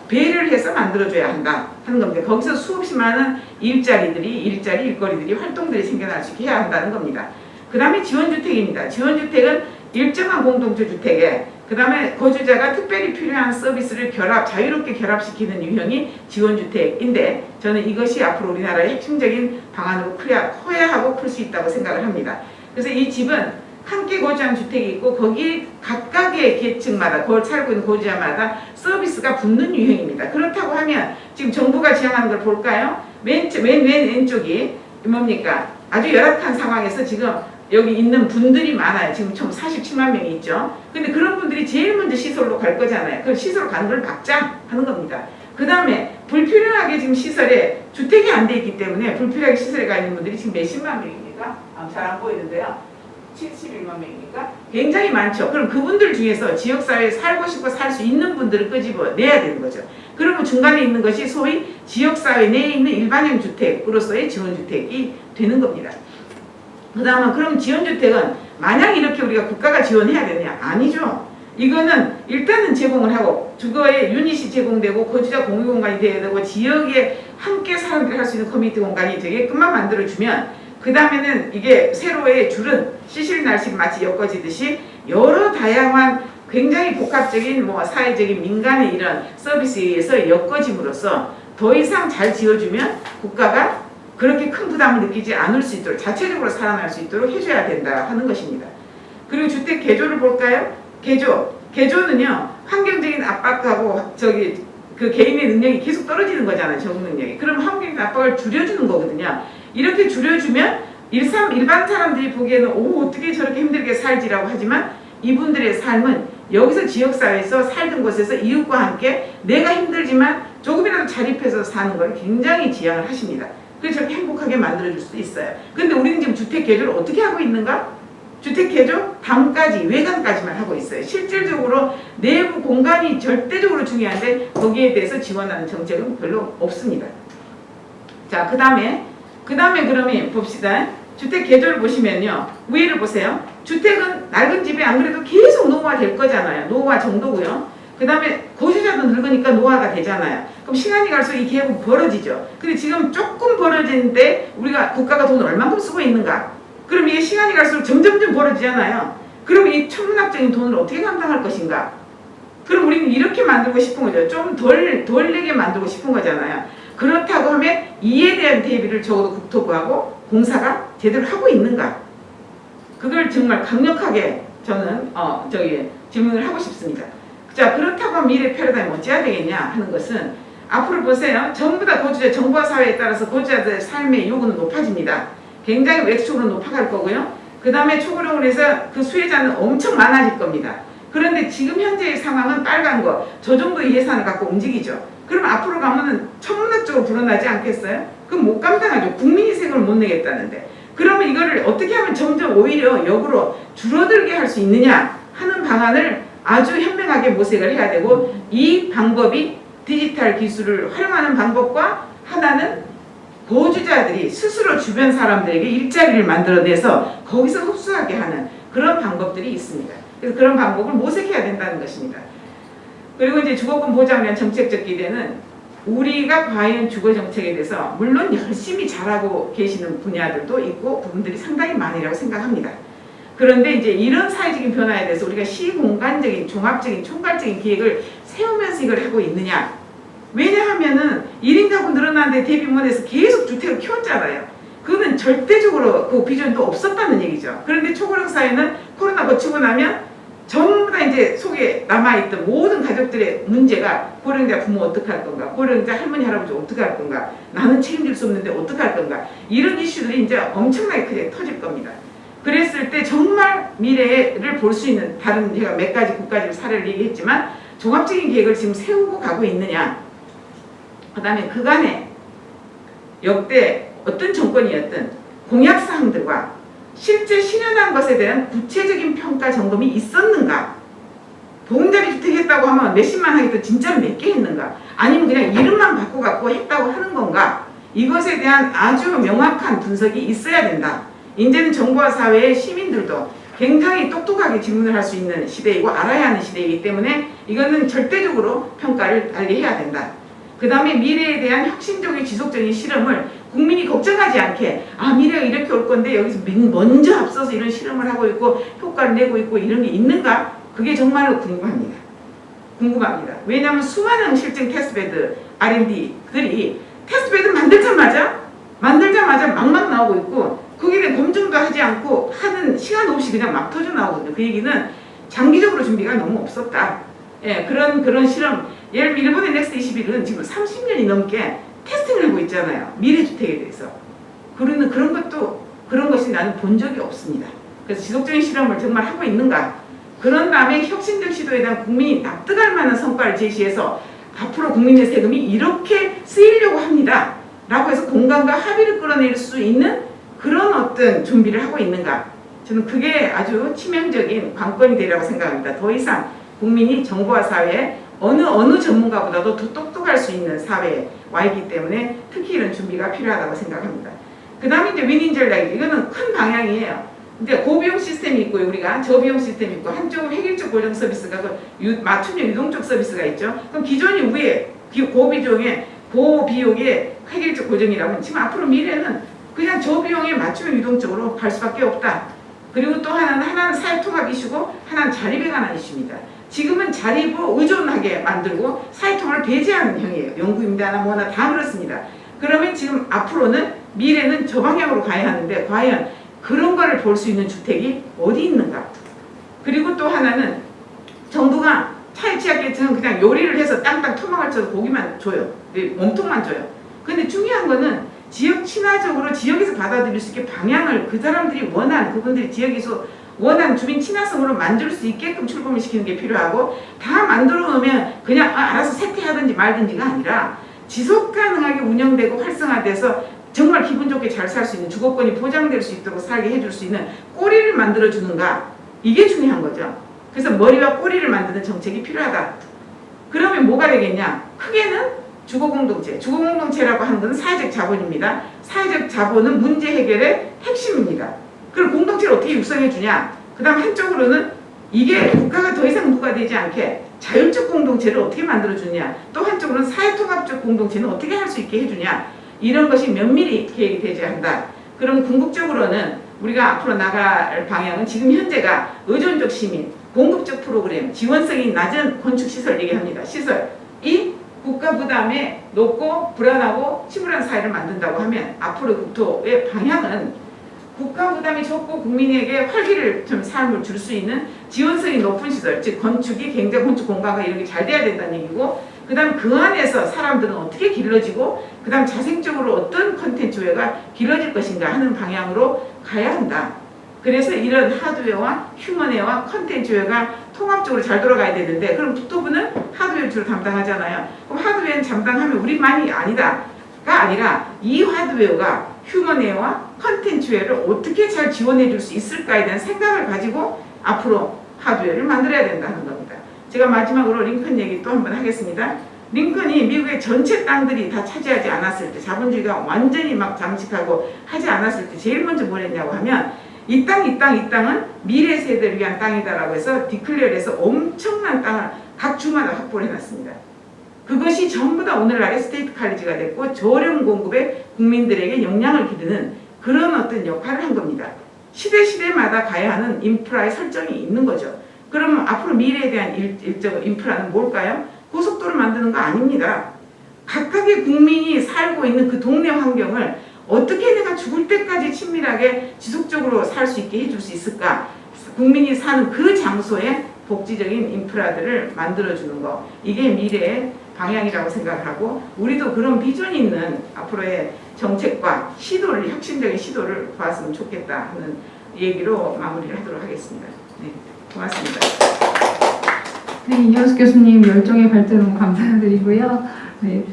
배려를 해서 만들어줘야 한다 하는 겁니다. 거기서 수없이 많은 일거리들이 활동들이 생겨날 수 있게 해야 한다는 겁니다. 그 다음에 지원주택입니다. 지원주택은 일정한 공동체 주택에 그 다음에 거주자가 특별히 필요한 서비스를 자유롭게 결합시키는 유형이 지원주택인데, 저는 이것이 앞으로 우리나라의 핵심적인 방안으로 커야 하고 풀 수 있다고 생각을 합니다. 그래서 이 집은 함께 거주한 주택이 있고, 거기 각각의 계층마다 살고 있는 거주자마다 서비스가 붙는 유형입니다. 그렇다고 하면 지금 정부가 지향하는 걸 볼까요? 맨 왼쪽이 뭡니까? 아주 열악한 상황에서 지금 여기 있는 분들이 많아요. 지금 총 47만 명이 있죠. 근데 그런 분들이 제일 먼저 시설로 갈 거잖아요. 그럼 시설로 가는 걸 막자 하는 겁니다. 그 다음에 불필요하게 지금 시설에 주택이 안 돼 있기 때문에 불필요하게 시설에 가 있는 분들이 지금 몇십만 명입니까? 잘 안 보이는데요. 71만 명이니까 굉장히 많죠. 그럼 그분들 중에서 지역사회에 살고 싶고 살 수 있는 분들을 끄집어내야 되는 거죠. 그러면 중간에 있는 것이 소위 지역사회 내에 있는 일반형 주택으로서의 지원주택이 되는 겁니다. 그 다음은 그럼 지원주택은 만약 이렇게 우리가 국가가 지원해야 되느냐? 아니죠. 이거는 일단은 제공을 하고 주거에 유닛이 제공되고 거주자 공유공간이 돼야 되고 지역에 함께 사람들이 할 수 있는 커뮤니티 공간이 되게끔만 만들어주면, 그 다음에는 이게 세로의 줄은 시실날실 마치 엮어지듯이 여러 다양한 굉장히 복합적인 사회적인 민간의 이런 서비스에 의해서 엮어짐으로써 더 이상 잘 지어주면 국가가 그렇게 큰 부담을 느끼지 않을 수 있도록 자체적으로 살아날 수 있도록 해줘야 된다 하는 것입니다. 그리고 주택 개조를 볼까요? 개조는요, 환경적인 압박하고 그 개인의 능력이 계속 떨어지는 거잖아요. 적응 능력이. 그럼 환경적 압박을 줄여주는 거거든요. 이렇게 줄여주면 일반 사람들이 보기에는 오 어떻게 저렇게 힘들게 살지라고 하지만 이분들의 삶은 여기서 지역사회에서 살던 곳에서 이웃과 함께 내가 힘들지만 조금이라도 자립해서 사는 걸 굉장히 지향을 하십니다. 그래서 저렇게 행복하게 만들어줄 수도 있어요. 근데 우리는 지금 주택개조를 어떻게 하고 있는가? 주택개조 담까지 외관까지만 하고 있어요. 실질적으로 내부 공간이 절대적으로 중요한데 거기에 대해서 지원하는 정책은 별로 없습니다. 자, 그 다음에 그러면 봅시다. 주택개조를 보시면요. 위를 보세요. 주택은 낡은 집에 안 그래도 계속 노후화 될 거잖아요. 노후화 정도고요. 그 다음에 거주자도 늙으니까 노화가 되잖아요. 그럼 시간이 갈수록 이 갭은 벌어지죠. 근데 지금 조금 벌어지는데 우리가 국가가 돈을 얼마큼 쓰고 있는가? 그럼 이게 시간이 갈수록 점점점 벌어지잖아요. 그럼 이 천문학적인 돈을 어떻게 감당할 것인가? 그럼 우리는 이렇게 만들고 싶은 거죠. 좀 덜 내게 만들고 싶은 거잖아요. 그렇다고 하면 이에 대한 대비를 적어도 국토부하고 공사가 제대로 하고 있는가? 그걸 정말 강력하게 저는 질문을 하고 싶습니다. 자, 그렇다고 하면 미래 패러다임 어찌해야 되겠냐 하는 것은 앞으로 보세요. 전부 다 거주자 정보화 사회에 따라서 거주자들의 삶의 요구는 높아집니다. 굉장히 외적으로 높아갈 거고요. 그 다음에 초고령으로 해서 그 수혜자는 엄청 많아질 겁니다. 그런데 지금 현재의 상황은 빨간 거, 저 정도의 예산을 갖고 움직이죠. 그럼 앞으로 가면은 천문학적으로 불어나지 않겠어요? 그럼 못 감당하죠. 국민이 세금을 못 내겠다는데. 그러면 이거를 어떻게 하면 점점 오히려 역으로 줄어들게 할 수 있느냐 하는 방안을 아주 현명하게 모색을 해야 되고, 이 방법이 디지털 기술을 활용하는 방법과 하나는 거주자들이 스스로 주변 사람들에게 일자리를 만들어내서 거기서 흡수하게 하는 그런 방법들이 있습니다. 그래서 그런 방법을 모색해야 된다는 것입니다. 그리고 이제 주거권 보장을 위한 정책적 기대는 우리가 과연 주거 정책에 대해서 물론 열심히 잘하고 계시는 분야들도 있고 부분들이 상당히 많으라고 생각합니다. 그런데 이제 이런 사회적인 변화에 대해서 우리가 시공간적인 종합적인 총괄적인 계획을 세우면서 이걸 하고 있느냐? 왜냐하면은 1인 가구 늘어나는데 대비 못해서 계속 주택을 키웠잖아요. 그거는 절대적으로 그 비전도 없었다는 얘기죠. 그런데 초고령 사회는 코로나 거치고 나면 전부 다 이제 속에 남아있던 모든 가족들의 문제가 고령자 부모 어떻게 할 건가, 고령자 할머니 할아버지 어떻게 할 건가, 나는 책임질 수 없는데 어떻게 할 건가, 이런 이슈들이 이제 엄청나게 크게 터질 겁니다. 그랬을 때 정말 미래를 볼 수 있는 다른 제가 몇 가지 국가적 사례를 얘기했지만 종합적인 계획을 지금 세우고 가고 있느냐, 그 다음에 그간에 역대 어떤 정권이었든 공약사항들과 실제 실현한 것에 대한 구체적인 평가 점검이 있었는가? 보금자리 주택 했다고 하면 몇십만 하겠다 진짜로 몇 개 했는가? 아니면 그냥 이름만 바꿔갖고 했다고 하는 건가? 이것에 대한 아주 명확한 분석이 있어야 된다. 이제는 정부와 사회의 시민들도 굉장히 똑똑하게 질문을 할 수 있는 시대이고 알아야 하는 시대이기 때문에 이거는 절대적으로 평가를 달리 해야 된다. 그 다음에 미래에 대한 혁신적인 지속적인 실험을 국민이 걱정하지 않게, 아 미래가 이렇게 올 건데 여기서 먼저 앞서서 이런 실험을 하고 있고 효과를 내고 있고 이런 게 있는가? 그게 정말로 궁금합니다. 왜냐하면 수많은 실증 테스트베드 R&D들이 테스트베드 만들자마자 막막 나오고 있고 거기에 대한 검증도 하지 않고 하는 시간 없이 그냥 막 터져 나오거든요. 그 얘기는 장기적으로 준비가 너무 없었다. 예, 그런 실험, 예를 들면 일본의 넥스트 21은 지금 30년이 넘게 테스팅을 하고 있잖아요. 미래주택에 대해서. 그런 것이 나는 본 적이 없습니다. 그래서 지속적인 실험을 정말 하고 있는가? 그런 다음에 혁신적 시도에 대한 국민이 납득할 만한 성과를 제시해서 앞으로 국민의 세금이 이렇게 쓰이려고 합니다. 라고 해서 공감과 합의를 끌어낼 수 있는 그런 어떤 준비를 하고 있는가? 저는 그게 아주 치명적인 관건이 되리라고 생각합니다. 더 이상 국민이 정부와 사회에 어느 전문가보다도 더 똑똑할 수 있는 사회에 와 있기 때문에 특히 이런 준비가 필요하다고 생각합니다. 그 다음에 이제 위닝 전략, 이거는 큰 방향이에요. 근데 고비용 시스템이 있고 우리가 저비용 시스템이 있고 한쪽은 획일적 고정 서비스가 맞춤형 유동적 서비스가 있죠. 그럼 기존이 위에 고비용의 획일적 고정이라면 지금 앞으로 미래는 그냥 저비용에 맞춤형 유동적으로 갈 수밖에 없다. 그리고 또 하나는 사회통합 이슈고 하나는 자립에 관한 이슈입니다. 지금은 자립을 의존하게 만들고 사회통합을 배제하는 형이에요. 연구입니다나 뭐나 다 그렇습니다. 그러면 지금 앞으로는 미래는 저 방향으로 가야 하는데 과연 그런 거를 볼 수 있는 주택이 어디 있는가? 그리고 또 하나는 정부가 차에 취약계층은 그냥 요리를 해서 땅땅 토막을 쳐서 고기만 줘요. 몸통만 줘요. 근데 중요한 거는 지역 친화적으로 지역에서 받아들일 수 있게 방향을 그 사람들이 원한 그분들이 지역에서 원한 주민 친화성으로 만들 수 있게끔 출범을 시키는 게 필요하고 다 만들어 놓으면 그냥 알아서 쇠퇴하든지 말든지가 아니라 지속 가능하게 운영되고 활성화돼서 정말 기분 좋게 잘 살 수 있는 주거권이 보장될 수 있도록 살게 해줄 수 있는 꼬리를 만들어 주는가 이게 중요한 거죠. 그래서 머리와 꼬리를 만드는 정책이 필요하다. 그러면 뭐가 되겠냐? 크게는 주거공동체. 주거공동체라고 하는 것은 사회적 자본입니다. 사회적 자본은 문제 해결의 핵심입니다. 그럼 공동체를 어떻게 육성해 주냐? 그 다음 한쪽으로는 이게 국가가 더 이상 누가 되지 않게 자율적 공동체를 어떻게 만들어 주냐? 또 한쪽으로는 사회통합적 공동체는 어떻게 할 수 있게 해주냐? 이런 것이 면밀히 계획이 되어야 한다. 그럼 궁극적으로는 우리가 앞으로 나갈 방향은 지금 현재가 의존적 시민, 공급적 프로그램, 지원성이 낮은 건축시설 얘기합니다. 시설이 국가 부담에 높고 불안하고 치밀한 사회를 만든다고 하면 앞으로 국토의 방향은 국가 부담이 적고 국민에게 활기를 좀 삶을 줄 수 있는 지원성이 높은 시설, 즉 건축이 굉장히 건축 공간과 이런 게 잘 돼야 된다는 얘기고, 그 다음 그 안에서 사람들은 어떻게 길러지고 그 다음 자생적으로 어떤 컨텐츠가 길러질 것인가 하는 방향으로 가야 한다. 그래서 이런 하드웨어와 휴먼웨어와 컨텐츠웨어가 통합적으로 잘 돌아가야 되는데, 그럼 국토부는 하드웨어 주로 담당하잖아요. 그럼 하드웨어는 담당하면 우리만이 아니다가 아니라 이 하드웨어가 휴먼웨어와 컨텐츠웨어를 어떻게 잘 지원해 줄 수 있을까에 대한 생각을 가지고 앞으로 하드웨어를 만들어야 된다는 겁니다. 제가 마지막으로 링컨 얘기 또 한번 하겠습니다. 링컨이 미국의 전체 땅들이 다 차지하지 않았을 때, 자본주의가 완전히 막 잠식하고 하지 않았을 때 제일 먼저 뭘 했냐고 하면 이 땅은 미래 세대를 위한 땅이다라고 해서 디클레어해서 엄청난 땅을 각 주마다 확보를 해놨습니다. 그것이 전부 다 오늘날의 스테이트 칼리지가 됐고 저렴 공급에 국민들에게 영향을 기르는 그런 어떤 역할을 한 겁니다. 시대마다 가야 하는 인프라의 설정이 있는 거죠. 그러면 앞으로 미래에 대한 일정 인프라는 뭘까요? 고속도로를 만드는 거 아닙니다. 각각의 국민이 살고 있는 그 동네 환경을 어떻게 내가 죽을 때까지 친밀하게 지속적으로 살 수 있게 해줄 수 있을까? 국민이 사는 그 장소에 복지적인 인프라들을 만들어주는 거, 이게 미래의 방향이라고 생각하고, 우리도 그런 비전이 있는 앞으로의 정책과 시도를, 혁신적인 시도를 보았으면 좋겠다 하는 얘기로 마무리를 하도록 하겠습니다. 네, 고맙습니다. 네, 이현숙 교수님 열정의 발전 너무 감사드리고요. 네,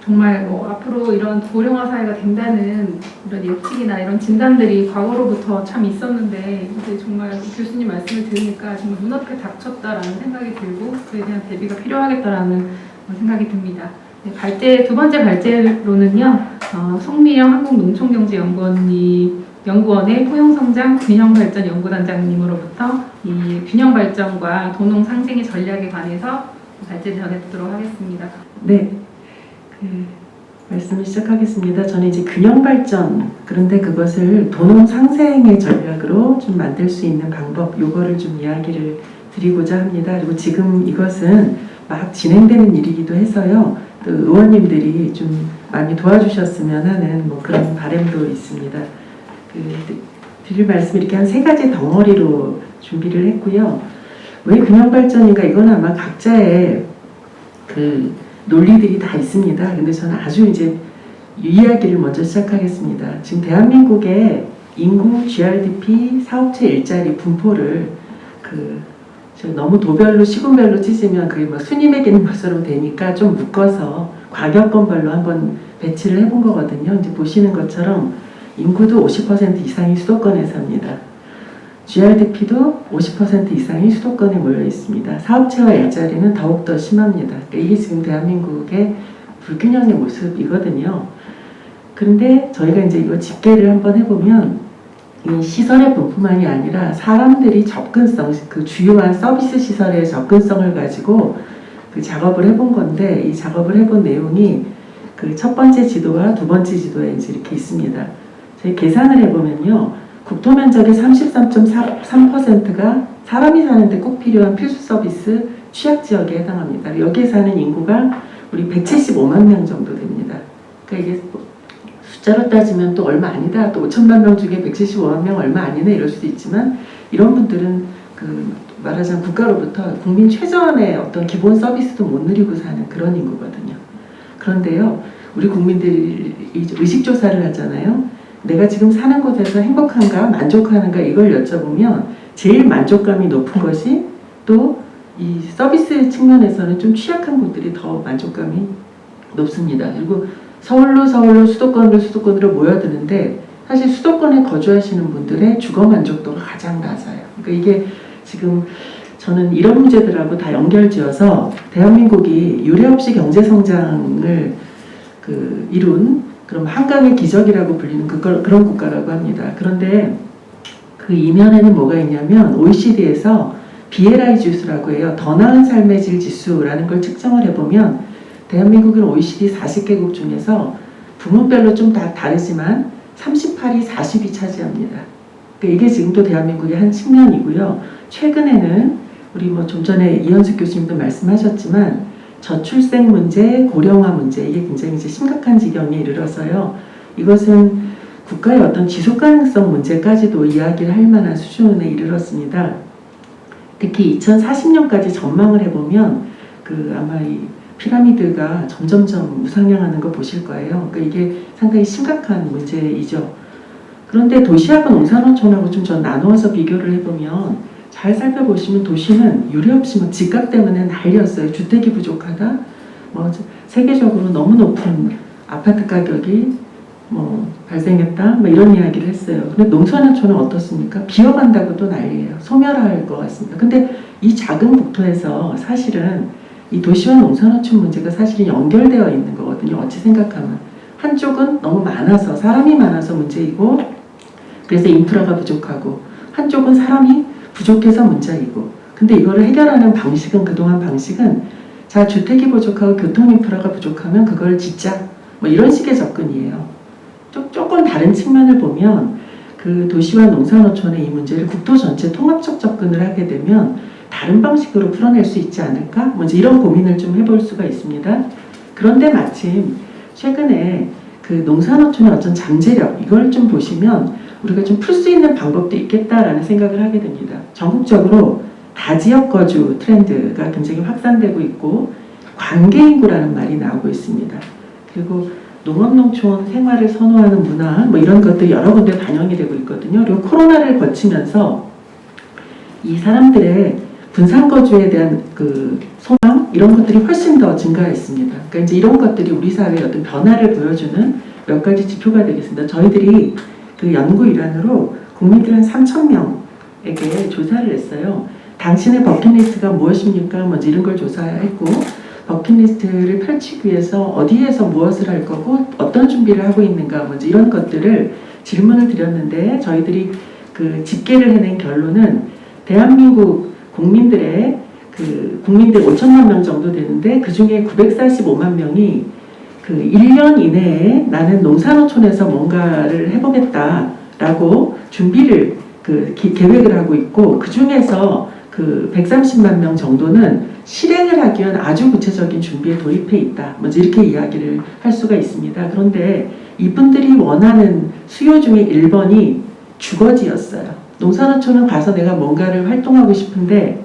정말 앞으로 이런 고령화 사회가 된다는 이런 예측이나 이런 진단들이 과거로부터 참 있었는데, 이제 정말 교수님 말씀을 들으니까 정말 눈앞에 닥쳤다라는 생각이 들고 그에 대한 대비가 필요하겠다라는 생각이 듭니다. 네, 두 번째 발제로는요, 송미영 한국농촌경제연구원의 포용성장 균형발전연구단장님으로부터 이 균형발전과 도농 상생의 전략에 관해서 발제를 전해드리도록 하겠습니다. 네, 말씀을 시작하겠습니다. 저는 이제 균형 발전, 그런데 그것을 도농 상생의 전략으로 좀 만들 수 있는 방법, 요거를 좀 이야기를 드리고자 합니다. 그리고 지금 이것은 막 진행되는 일이기도 해서요. 또 의원님들이 좀 많이 도와주셨으면 하는 그런 바람도 있습니다. 드릴 말씀 이렇게 한 3가지 덩어리로 준비를 했고요. 왜 균형 발전인가? 이건 아마 각자의 그 논리들이 다 있습니다. 근데 저는 아주 이제 이야기를 먼저 시작하겠습니다. 지금 대한민국의 인구 GRDP 사업체 일자리 분포를 너무 도별로 시군별로 찢으면 그게 막 순위 매기는 것처럼 되니까 좀 묶어서 과격권별로 한번 배치를 해본 거거든요. 이제 보시는 것처럼 인구도 50% 이상이 수도권에 삽니다. GRDP도 50% 이상이 수도권에 모여 있습니다. 사업체와 일자리는 더욱더 심합니다. 그러니까 이게 지금 대한민국의 불균형의 모습이거든요. 그런데 저희가 이제 이거 집계를 한번 해보면 이 시설의 분포만이 아니라 사람들이 접근성, 그 주요한 서비스 시설의 접근성을 가지고 그 작업을 해본 건데, 이 작업을 해본 내용이 그 첫 번째 지도와 두 번째 지도에 이제 이렇게 있습니다. 저희 계산을 해보면요, 국토 면적의 33.3%가 사람이 사는데 꼭 필요한 필수 서비스 취약 지역에 해당합니다. 여기에 사는 인구가 우리 175만 명 정도 됩니다. 그러니까 이게 숫자로 따지면 또 얼마 아니다, 또 5천만 명 중에 175만 명 얼마 아니네 이럴 수도 있지만, 이런 분들은 말하자면 국가로부터 국민 최저한의 어떤 기본 서비스도 못 누리고 사는 그런 인구거든요. 그런데요, 우리 국민들이 의식조사를 하잖아요. 내가 지금 사는 곳에서 행복한가 만족하는가 이걸 여쭤보면 제일 만족감이 높은 것이 또 이 서비스 측면에서는 좀 취약한 곳들이 더 만족감이 높습니다. 그리고 서울로 수도권으로 모여드는데 사실 수도권에 거주하시는 분들의 주거 만족도가 가장 낮아요. 그러니까 이게 지금 저는 이런 문제들하고 다 연결지어서 대한민국이 유례 없이 경제 성장을 이룬 그럼 한강의 기적이라고 불리는 그런 국가라고 합니다. 그런데 그 이면에는 뭐가 있냐면 OECD에서 BLI 지수라고 해요. 더 나은 삶의 질 지수라는 걸 측정을 해보면 대한민국은 OECD 40개국 중에서 부문별로 좀 다 다르지만 38위, 40위 차지합니다. 그러니까 이게 지금도 대한민국의 한 측면이고요. 최근에는 우리 뭐 좀 전에 이현숙 교수님도 말씀하셨지만 저출생 문제, 고령화 문제 이게 굉장히 이제 심각한 지경에 이르러서요. 이것은 국가의 어떤 지속 가능성 문제까지도 이야기를 할 만한 수준에 이르렀습니다. 특히 2040년까지 전망을 해보면 아마 이 피라미드가 점점점 우상향하는 거 보실 거예요. 그러니까 이게 상당히 심각한 문제이죠. 그런데 도시하고 농산어촌하고 좀 전 나누어서 비교를 해보면 잘 살펴보시면 도시는 유례없이 막 집값 때문에 난리였어요. 주택이 부족하다. 뭐 세계적으로 너무 높은 아파트 가격이 발생했다. 뭐 이런 이야기를 했어요. 근데 농산어촌은 어떻습니까? 비어간다고도 난리예요. 소멸할 것 같습니다. 근데 이 작은 국토에서 사실은 이 도시와 농산어촌 문제가 사실은 연결되어 있는 거거든요. 어찌 생각하면. 한쪽은 너무 많아서 사람이 많아서 문제이고 그래서 인프라가 부족하고 한쪽은 사람이 부족해서 문제이고 근데 이거를 해결하는 방식은 그동안 방식은 자 주택이 부족하고 교통 인프라가 부족하면 그걸 짓자 뭐 이런 식의 접근이에요. 조금 다른 측면을 보면 그 도시와 농산어촌의 이 문제를 국토 전체 통합적 접근을 하게 되면 다른 방식으로 풀어낼 수 있지 않을까? 뭐 이제 이런 고민을 좀 해볼 수가 있습니다. 그런데 마침 최근에 그 농산어촌의 어떤 잠재력 이걸 좀 보시면 우리가 좀 풀 수 있는 방법도 있겠다라는 생각을 하게 됩니다. 전국적으로 다지역 거주 트렌드가 굉장히 확산되고 있고 관계인구라는 말이 나오고 있습니다. 그리고 농업농촌 생활을 선호하는 문화 뭐 이런 것들이 여러 군데 반영이 되고 있거든요. 그리고 코로나를 거치면서 이 사람들의 분산거주에 대한 그 소망 이런 것들이 훨씬 더 증가했습니다. 그러니까 이제 이런 것들이 우리 사회의 어떤 변화를 보여주는 몇 가지 지표가 되겠습니다. 저희들이 그 연구 일환으로 국민들 한 3,000명에게 조사를 했어요. 당신의 버킷리스트가 무엇입니까? 뭐 이런 걸 조사했고 버킷리스트를 펼치기 위해서 어디에서 무엇을 할 거고 어떤 준비를 하고 있는가 뭐 이런 것들을 질문을 드렸는데 저희들이 그 집계를 해낸 결론은 대한민국 국민들 5천만 명 정도 되는데 그 중에 945만 명이 그 1년 이내에 나는 농산어촌에서 뭔가를 해보겠다라고 준비를 계획을 하고 있고 그 중에서 그 130만 명 정도는 실행을 하기 위한 아주 구체적인 준비에 돌입해 있다. 먼저 이렇게 이야기를 할 수가 있습니다. 그런데 이분들이 원하는 수요 중에 1번이 주거지였어요. 농산어촌은 가서 내가 뭔가를 활동하고 싶은데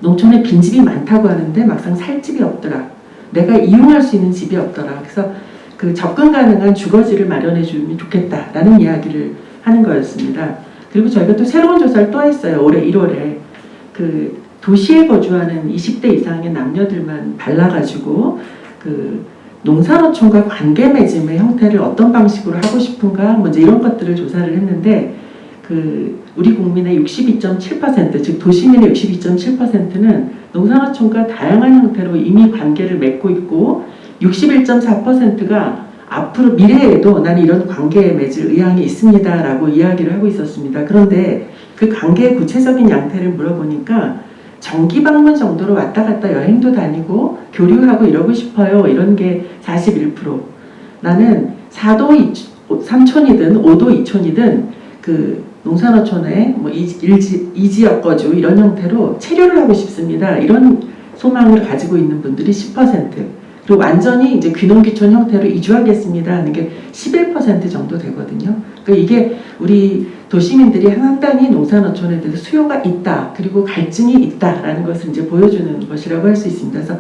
농촌에 빈집이 많다고 하는데 막상 살 집이 없더라. 내가 이용할 수 있는 집이 없더라. 그래서 그 접근 가능한 주거지를 마련해 주면 좋겠다라는 이야기를 하는 거였습니다. 그리고 저희가 또 새로운 조사를 또 했어요. 올해 1월에 그 도시에 거주하는 20대 이상의 남녀들만 발라가지고 그 농산어촌과 관계 맺음의 형태를 어떤 방식으로 하고 싶은가 뭐 이제 이런 것들을 조사를 했는데 그 우리 국민의 62.7% 즉 도시민의 62.7%는 농산어촌과 다양한 형태로 이미 관계를 맺고 있고 61.4%가 앞으로 미래에도 나는 이런 관계에 맺을 의향이 있습니다 라고 이야기를 하고 있었습니다. 그런데 그 관계의 구체적인 양태를 물어보니까 정기 방문 정도로 왔다 갔다 여행도 다니고 교류하고 이러고 싶어요. 이런 게 41%. 나는 4도 3촌이든 5도 2촌이든 그 농산어촌에 뭐 이지역 거주 이런 형태로 체류를 하고 싶습니다. 이런 소망을 가지고 있는 분들이 10%. 그리고 완전히 이제 귀농귀촌 형태로 이주하겠습니다 하는 게 11% 정도 되거든요. 그러니까 이게 우리 도시민들이 상당히 농산어촌에 대해서 수요가 있다. 그리고 갈증이 있다라는 것을 이제 보여주는 것이라고 할 수 있습니다. 그래서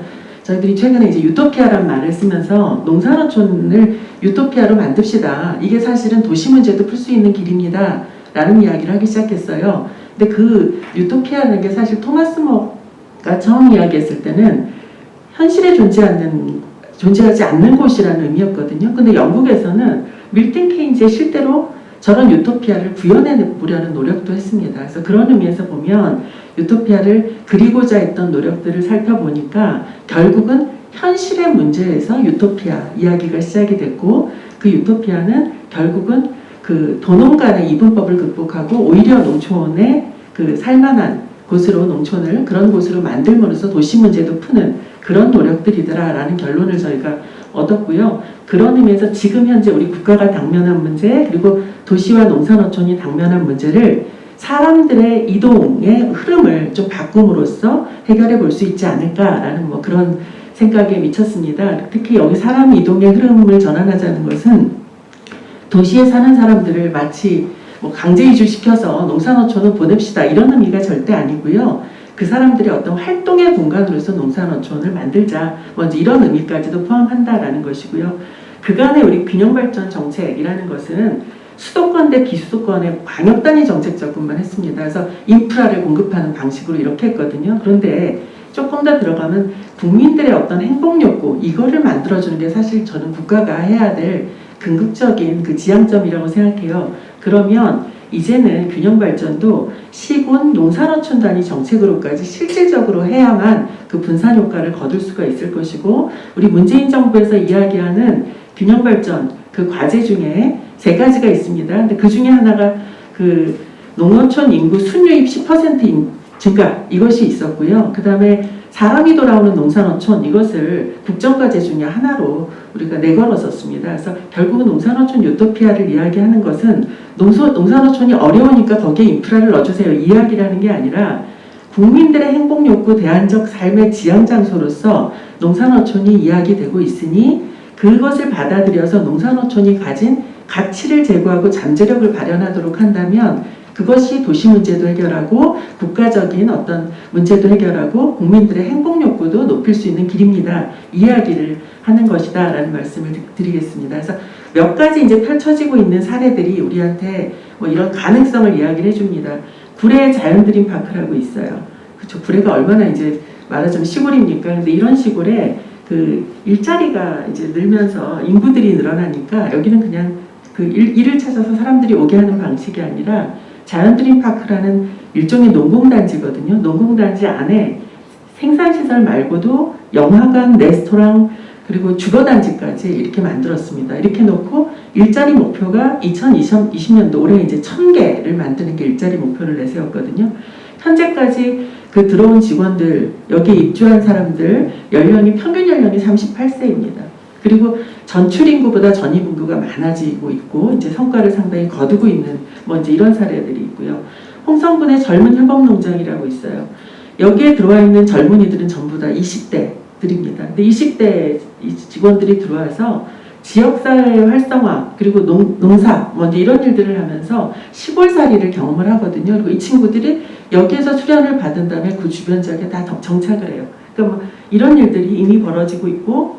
저희들이 최근에 이제 유토피아란 말을 쓰면서 농산어촌을 유토피아로 만듭시다. 이게 사실은 도시 문제도 풀 수 있는 길입니다. 라는 이야기를 하기 시작했어요. 근데 그 유토피아라는 게 사실 토마스 먹가 처음 이야기했을 때는 현실에 존재하지 않는 곳이라는 의미였거든요. 근데 영국에서는 밀턴 케인즈의 실대로 저런 유토피아를 구현해보려는 노력도 했습니다. 그래서 그런 의미에서 보면 유토피아를 그리고자 했던 노력들을 살펴보니까 결국은 현실의 문제에서 유토피아 이야기가 시작이 됐고, 그 유토피아는 결국은 그 도농 간의 이분법을 극복하고 오히려 농촌의 그 살만한 곳으로, 농촌을 그런 곳으로 만들므로써 도시 문제도 푸는 그런 노력들이더라라는 결론을 저희가 얻었고요. 그런 의미에서 지금 현재 우리 국가가 당면한 문제, 그리고 도시와 농산어촌이 당면한 문제를 사람들의 이동의 흐름을 좀 바꿈으로써 해결해 볼 수 있지 않을까라는 뭐 그런 생각에 미쳤습니다. 특히 여기 사람 이동의 흐름을 전환하자는 것은 도시에 사는 사람들을 마치 뭐 강제 이주시켜서 농산어촌을 보냅시다 이런 의미가 절대 아니고요. 그 사람들의 어떤 활동의 공간으로서 농산어촌을 만들자, 먼저 이런 의미까지도 포함한다라는 것이고요. 그간의 우리 균형발전 정책이라는 것은 수도권 대 비수도권의 광역단위 정책 접근만 했습니다. 그래서 인프라를 공급하는 방식으로 이렇게 했거든요. 그런데 조금 더 들어가면 국민들의 어떤 행복 욕구, 이거를 만들어주는 게 사실 저는 국가가 해야 될 궁극적인 그 지향점이라고 생각해요. 그러면 이제는 균형발전도 시군 농산어촌 단위 정책으로까지 실질적으로 해야만 그 분산 효과를 거둘 수가 있을 것이고, 우리 문재인 정부에서 이야기하는 균형발전 그 과제 중에 3가지가 있습니다. 근데 그 중에 하나가 그 농어촌 인구 순유입 10% 증가, 이것이 있었고요. 그 다음에 사람이 돌아오는 농산어촌, 이것을 국정과제 중에 하나로 우리가 내걸었었습니다. 그래서 결국은 농산어촌 유토피아를 이야기하는 것은 농산어촌이 어려우니까 거기에 인프라를 넣어주세요 이야기라는 게 아니라 국민들의 행복 욕구, 대안적 삶의 지향 장소로서 농산어촌이 이야기되고 있으니 그것을 받아들여서 농산어촌이 가진 가치를 제고하고 잠재력을 발현하도록 한다면 그것이 도시 문제도 해결하고 국가적인 어떤 문제도 해결하고 국민들의 행복 욕구도 높일 수 있는 길입니다. 이야기를 하는 것이다 라는 말씀을 드리겠습니다. 그래서 몇 가지 이제 펼쳐지고 있는 사례들이 우리한테 뭐 이런 가능성을 이야기를 해줍니다. 구례 자연드림 파크라고 있어요. 그렇죠. 구례가 얼마나 이제 말하자면 시골입니까? 근데 이런 시골에 그 일자리가 이제 늘면서 인구들이 늘어나니까 여기는 그냥 그 일을 찾아서 사람들이 오게 하는 방식이 아니라 자연드림 파크라는 일종의 농공단지거든요. 농공단지 안에 생산시설 말고도 영화관, 레스토랑, 그리고 주거단지까지 이렇게 만들었습니다. 이렇게 놓고 일자리 목표가 2020년도 올해 이제 1000개를 만드는 게 일자리 목표를 내세웠거든요. 현재까지 그 들어온 직원들, 여기에 입주한 사람들 평균 연령이 38세입니다. 그리고 전출 인구보다 전입 인구가 많아지고 있고 이제 성과를 상당히 거두고 있는 뭐 이제 이런 사례들이 있고요. 홍성군의 젊은 협업농장이라고 있어요. 여기에 들어와 있는 젊은이들은 전부 다 20대들입니다. 근데 20대 직원들이 들어와서 지역사회 활성화 그리고 농사 뭐 이제 이런 일들을 하면서 시골살이를 경험을 하거든요. 그리고 이 친구들이 여기에서 수련을 받은 다음에 그 주변 지역에 다 정착을 해요. 그러니까 뭐 이런 일들이 이미 벌어지고 있고,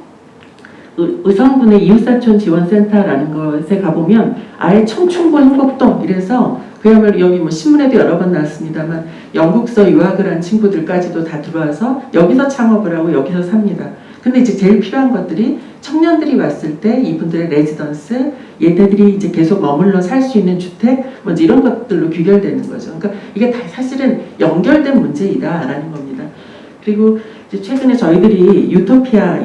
의성군의 이웃사촌 지원센터라는 것에 가보면 아예 청춘부 행복동 이래서 그야말로 여기 뭐 신문에도 여러 번 나왔습니다만 영국서 유학을 한 친구들까지도 다 들어와서 여기서 창업을 하고 여기서 삽니다. 근데 이제 제일 필요한 것들이 청년들이 왔을 때 이분들의 레지던스, 얘네들이 이제 계속 머물러 살 수 있는 주택, 먼저 이런 것들로 귀결되는 거죠. 그러니까 이게 다 사실은 연결된 문제이다라는 겁니다. 그리고 이제 최근에 저희들이 유토피아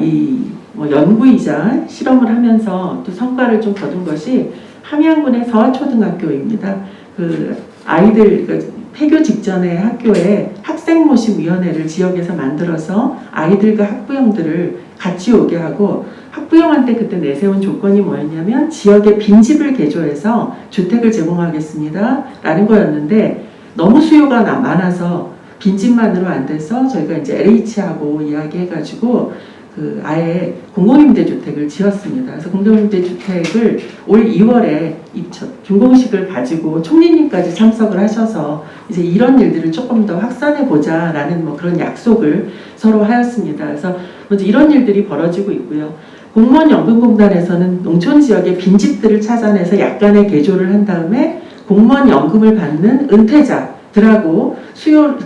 뭐 연구이자 실험을 하면서 또 성과를 좀 거둔 것이 함양군의 서하초등학교입니다. 그 아이들 폐교 직전에 학교에 학생모심위원회를 지역에서 만들어서 아이들과 학부형들을 같이 오게 하고, 학부형한테 그때 내세운 조건이 뭐였냐면 지역에 빈집을 개조해서 주택을 제공하겠습니다 라는 거였는데, 너무 수요가 많아서 빈집만으로 안 돼서 저희가 이제 LH하고 이야기해가지고 그 아예 공공임대주택을 지었습니다. 그래서 공공임대주택을 올 2월에 준공식을 가지고 총리님까지 참석을 하셔서 이제 이런 일들을 조금 더 확산해 보자라는 뭐 그런 약속을 서로 하였습니다. 그래서 먼저 이런 일들이 벌어지고 있고요. 공무원연금공단에서는 농촌 지역의 빈집들을 찾아내서 약간의 개조를 한 다음에 공무원 연금을 받는 은퇴자들하고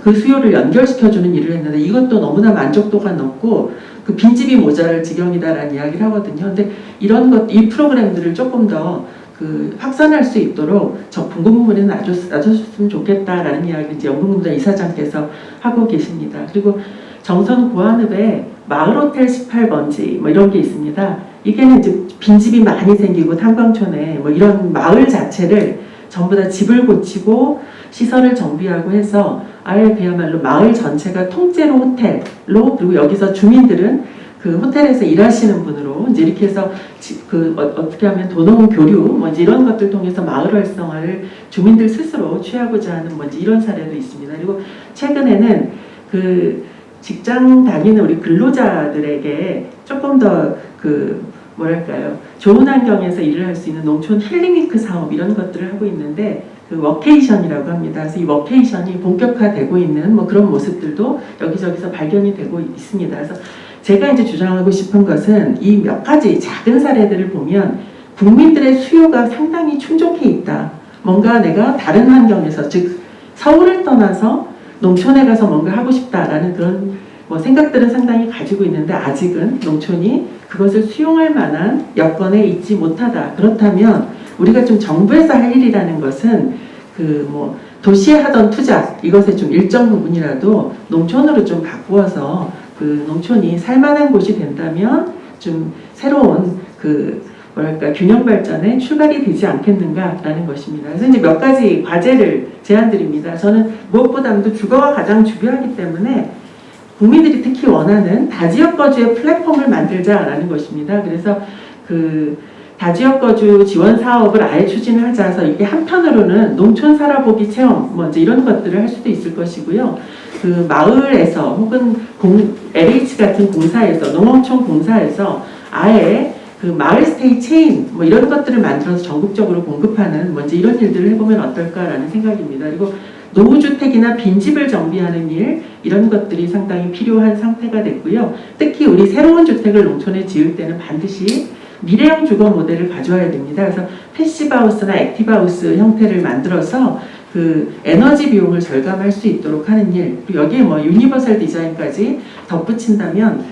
그 수요를 연결시켜주는 일을 했는데 이것도 너무나 만족도가 높고 그 빈집이 모자랄 지경이다라는 이야기를 하거든요. 근데 이 프로그램들을 조금 더 확산할 수 있도록 분공 부분에 놔줬으면 좋겠다라는 이야기를 이제 연금공단 이사장께서 하고 계십니다. 그리고 정선 고안읍에 마을호텔 18번지 뭐 이런 게 있습니다. 이게는 이제 빈집이 많이 생기고 탄광촌에 뭐 이런 마을 자체를 전부 다 집을 고치고 시설을 정비하고 해서 아예 그야말로 마을 전체가 통째로 호텔로, 그리고 여기서 주민들은 그 호텔에서 일하시는 분으로 이제 이렇게 해서 어떻게 하면 도농 교류 뭐 이제 이런 것들 통해서 마을 활성화를 주민들 스스로 취하고자 하는 뭐 이제 이런 사례도 있습니다. 그리고 최근에는 그 직장 다니는 우리 근로자들에게 조금 더 뭐랄까요, 좋은 환경에서 일을 할 수 있는 농촌 힐링위크 사업 이런 것들을 하고 있는데 그 워케이션이라고 합니다. 그래서 이 워케이션이 본격화되고 있는 뭐 그런 모습들도 여기저기서 발견이 되고 있습니다. 그래서 제가 이제 주장하고 싶은 것은 이 몇 가지 작은 사례들을 보면 국민들의 수요가 상당히 충족해 있다. 뭔가 내가 다른 환경에서, 즉 서울을 떠나서 농촌에 가서 뭔가 하고 싶다라는 그런 뭐 생각들은 상당히 가지고 있는데 아직은 농촌이 그것을 수용할 만한 여건에 있지 못하다. 그렇다면 우리가 좀 정부에서 할 일이라는 것은 뭐 도시에 하던 투자 이것의 좀 일정 부분이라도 농촌으로 좀 바꾸어서 그 농촌이 살만한 곳이 된다면 좀 새로운 뭐랄까 균형 발전의 출발이 되지 않겠는가라는 것입니다. 그래서 이제 몇 가지 과제를 제안드립니다. 저는 무엇보다도 주거가 가장 중요하기 때문에 국민들이 특히 원하는 다지역 거주의 플랫폼을 만들자라는 것입니다. 그래서 다지역 거주 지원 사업을 아예 추진을 하자서 이게 한편으로는 농촌 살아보기 체험 뭐 이제 이런 것들을 할 수도 있을 것이고요. 마을에서 혹은 LH 같은 공사에서 농어촌 공사에서 아예 마을 스테이 체인 뭐 이런 것들을 만들어서 전국적으로 공급하는 뭐 이제 이런 일들을 해보면 어떨까라는 생각입니다. 그리고 노후주택이나 빈집을 정비하는 일 이런 것들이 상당히 필요한 상태가 됐고요. 특히 우리 새로운 주택을 농촌에 지을 때는 반드시 미래형 주거 모델을 가져와야 됩니다. 그래서 패시브하우스나 액티브하우스 형태를 만들어서 에너지 비용을 절감할 수 있도록 하는 일, 그리고 여기에 뭐 유니버설 디자인까지 덧붙인다면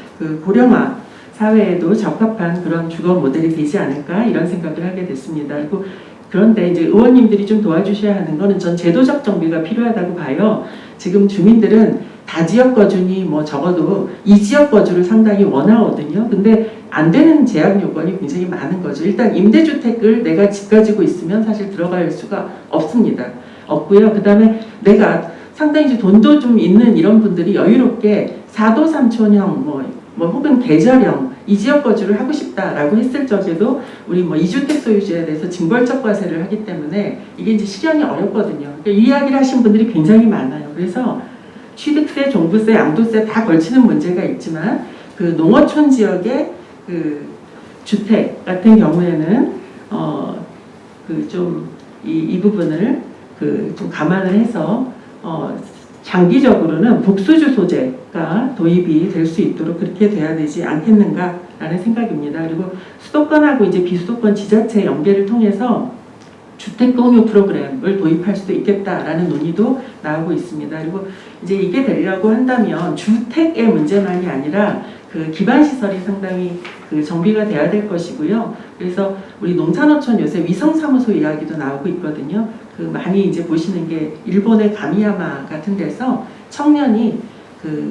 고령화 사회에도 적합한 그런 주거 모델이 되지 않을까 이런 생각을 하게 됐습니다. 그리고 그런데 이제 의원님들이 좀 도와주셔야 하는 거는 전 제도적 정비가 필요하다고 봐요. 지금 주민들은 다지역 거주니 뭐 적어도 이 지역 거주를 상당히 원하거든요. 근데 안 되는 제약 요건이 굉장히 많은 거죠. 일단 임대주택을 내가 집 가지고 있으면 사실 들어갈 수가 없고요. 그 다음에 내가 상당히 이제 돈도 좀 있는 이런 분들이 여유롭게 4도 3촌형 뭐 혹은 계절형 이 지역 거주를 하고 싶다라고 했을 적에도 우리 뭐 2주택 소유주에 대해서 징벌적 과세를 하기 때문에 이게 이제 실현이 어렵거든요. 그러니까 이 이야기를 하신 분들이 굉장히 많아요. 그래서 취득세, 종부세, 양도세 다 걸치는 문제가 있지만 농어촌 지역의 주택 같은 경우에는 좀 이 부분을 좀 감안을 해서 장기적으로는 복수주 소재가 도입이 될 수 있도록 그렇게 돼야 되지 않겠는가라는 생각입니다. 그리고 수도권하고 이제 비수도권 지자체 연계를 통해서 주택 공유 프로그램을 도입할 수도 있겠다라는 논의도 나오고 있습니다. 그리고 이제 이게 되려고 한다면 주택의 문제만이 아니라 기반 시설이 상당히 정비가 돼야 될 것이고요. 그래서 우리 농산어촌 요새 위성사무소 이야기도 나오고 있거든요. 많이 이제 보시는 게 일본의 가미야마 같은 데서 청년이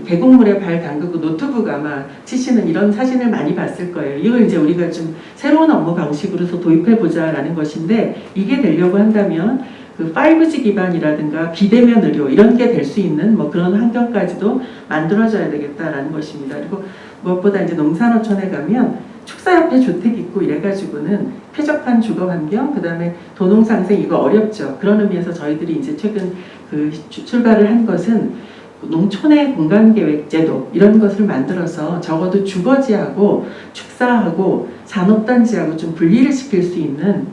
계곡물에 발 담그고 노트북 아마 치시는 이런 사진을 많이 봤을 거예요. 이걸 이제 우리가 좀 새로운 업무 방식으로서 도입해보자라는 것인데 이게 되려고 한다면 5G 기반이라든가 비대면 의료 이런 게 될 수 있는 뭐 그런 환경까지도 만들어져야 되겠다라는 것입니다. 그리고 무엇보다 이제 농산어촌에 가면 축사협회 주택 있고 이래가지고는 쾌적한 주거 환경, 그 다음에 도농상생 이거 어렵죠. 그런 의미에서 저희들이 이제 최근 출발을 한 것은 농촌의 공간계획제도 이런 것을 만들어서 적어도 주거지하고 축사하고 산업단지하고 좀 분리를 시킬 수 있는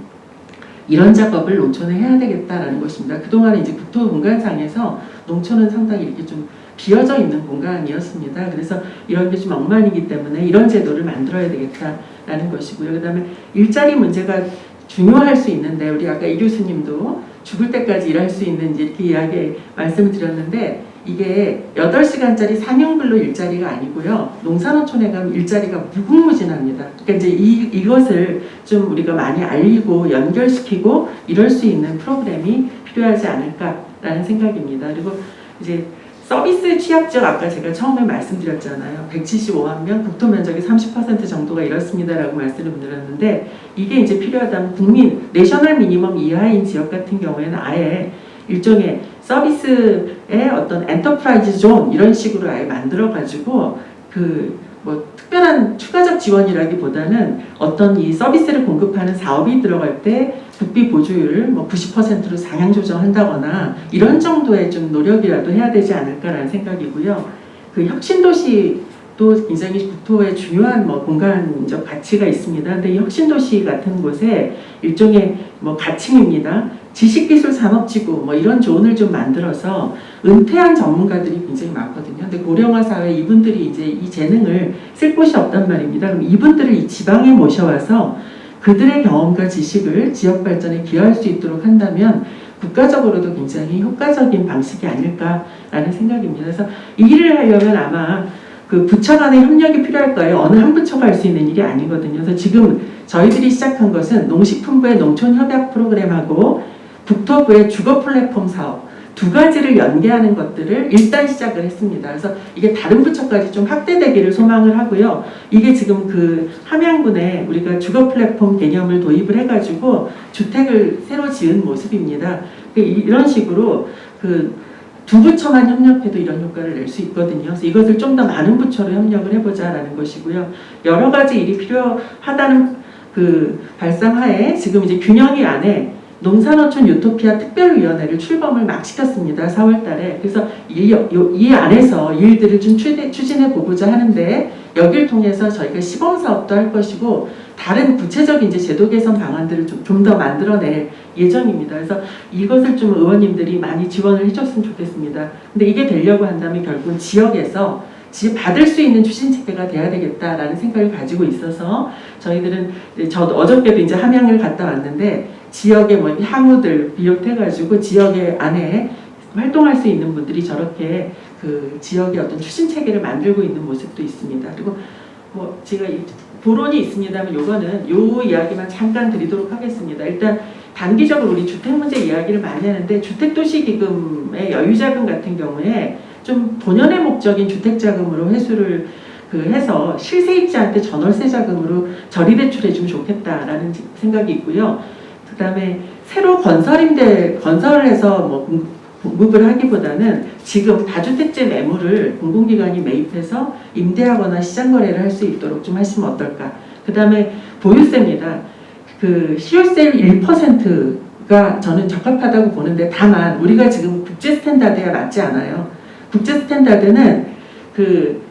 이런 작업을 농촌에 해야 되겠다라는 것입니다. 그동안 이제 국토 공간상에서 농촌은 상당히 이렇게 좀 비어져 있는 공간이었습니다. 그래서 이런 게 좀 엉망이기 때문에 이런 제도를 만들어야 되겠다라는 것이고요. 그 다음에 일자리 문제가 중요할 수 있는데 우리 아까 이 교수님도 죽을 때까지 일할 수 있는 이렇게 말씀을 드렸는데 이게 8시간짜리 상용근로 일자리가 아니고요. 농산어촌에 가면 일자리가 무궁무진합니다. 그러니까 이제 이것을 좀 우리가 많이 알리고 연결시키고 이럴 수 있는 프로그램이 필요하지 않을까라는 생각입니다. 그리고 이제 서비스 취약지역 아까 제가 처음에 말씀드렸잖아요. 175만 명, 국토 면적의 30% 정도가 이렇습니다라고 말씀을 드렸는데 이게 이제 필요하다면 국민 내셔널 미니멈 이하인 지역 같은 경우에는 아예 일종의 서비스의 어떤 엔터프라이즈 존 이런 식으로 아예 만들어 가지고 뭐 특별한 추가적 지원이라기보다는 어떤 이 서비스를 공급하는 사업이 들어갈 때 국비 보조율을 뭐 90%로 상향 조정한다거나 이런 정도의 좀 노력이라도 해야 되지 않을까라는 생각이고요. 그 혁신도시도 굉장히 국토에 중요한 뭐 공간적 가치가 있습니다. 근데 이 혁신도시 같은 곳에 일종의 뭐 가칭입니다. 지식기술산업지구 뭐 이런 존을 좀 만들어서 은퇴한 전문가들이 굉장히 많거든요. 근데 고령화 사회 이분들이 이제 이 재능을 쓸 곳이 없단 말입니다. 그럼 이분들을 이 지방에 모셔와서 그들의 경험과 지식을 지역 발전에 기여할 수 있도록 한다면 국가적으로도 굉장히 효과적인 방식이 아닐까라는 생각입니다. 그래서 이 일을 하려면 아마 그 부처 간의 협력이 필요할 거예요. 어느 한 부처가 할 수 있는 일이 아니거든요. 그래서 지금 저희들이 시작한 것은 농식품부의 농촌협약 프로그램하고 국토부의 주거 플랫폼 사업 두 가지를 연계하는 것들을 일단 시작을 했습니다. 그래서 이게 다른 부처까지 좀 확대되기를 소망을 하고요. 이게 지금 그 함양군에 우리가 주거 플랫폼 개념을 도입을 해가지고 주택을 새로 지은 모습입니다. 이런 식으로 두 부처만 협력해도 이런 효과를 낼 수 있거든요. 그래서 이것을 좀 더 많은 부처로 협력을 해보자라는 것이고요. 여러 가지 일이 필요하다는 발상하에 지금 이제 균형이 안에 농산어촌 유토피아 특별위원회를 출범을 막 시켰습니다. 4월 달에. 그래서 이 안에서 일들을 좀 추진해 보고자 하는데 여기를 통해서 저희가 시범사업도 할 것이고 다른 구체적인 이제 제도 개선 방안들을 좀 더 만들어낼 예정입니다. 그래서 이것을 좀 의원님들이 많이 지원을 해줬으면 좋겠습니다. 근데 이게 되려고 한다면 결국은 지역에서 받을 수 있는 추진체계가 돼야 되겠다라는 생각을 가지고 있어서 저희들은 저도 어저께도 이제 함양을 갔다 왔는데 지역의 뭐 향후들 비롯해가지고 지역의 안에 활동할 수 있는 분들이 저렇게 그 지역의 어떤 추진체계를 만들고 있는 모습도 있습니다. 그리고 뭐 제가 보론이 있습니다만 요거는 요 이야기만 잠깐 드리도록 하겠습니다. 일단 단기적으로 우리 주택 문제 이야기를 많이 하는데 주택도시기금의 여유자금 같은 경우에 좀 본연의 목적인 주택자금으로 회수를 해서 실세입자한테 전월세 자금으로 저리대출해주면 좋겠다라는 생각이 있고요. 그 다음에 새로 건설을 해서 뭐 공급을 하기보다는 지금 다주택제 매물을 공공기관이 매입해서 임대하거나 시장거래를 할 수 있도록 좀 하시면 어떨까. 그 다음에 보유세입니다. 실효세율 1%가 저는 적합하다고 보는데 다만 우리가 지금 국제 스탠다드에 맞지 않아요. 국제 스탠다드는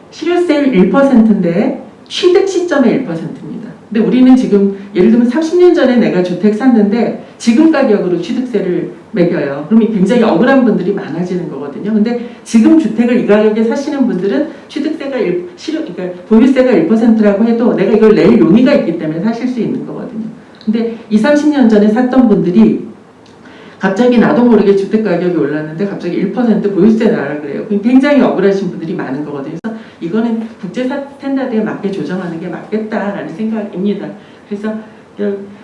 실효세율 1%인데 취득 시점의 1%입니다. 근데 우리는 지금 예를 들면 30년 전에 내가 주택 샀는데 지금 가격으로 취득세를 매겨요. 그러면 굉장히 억울한 분들이 많아지는 거거든요. 근데 지금 주택을 이 가격에 사시는 분들은 취득세가 그러니까 보유세가 1%라고 해도 내가 이걸 낼 용의가 있기 때문에 사실 수 있는 거거든요. 근데 20, 30년 전에 샀던 분들이 갑자기 나도 모르게 주택 가격이 올랐는데 갑자기 1% 보유세 나라 그래요. 굉장히 억울하신 분들이 많은 거거든요. 그래서 이거는 국제 스탠다드에 맞게 조정하는 게 맞겠다라는 생각입니다. 그래서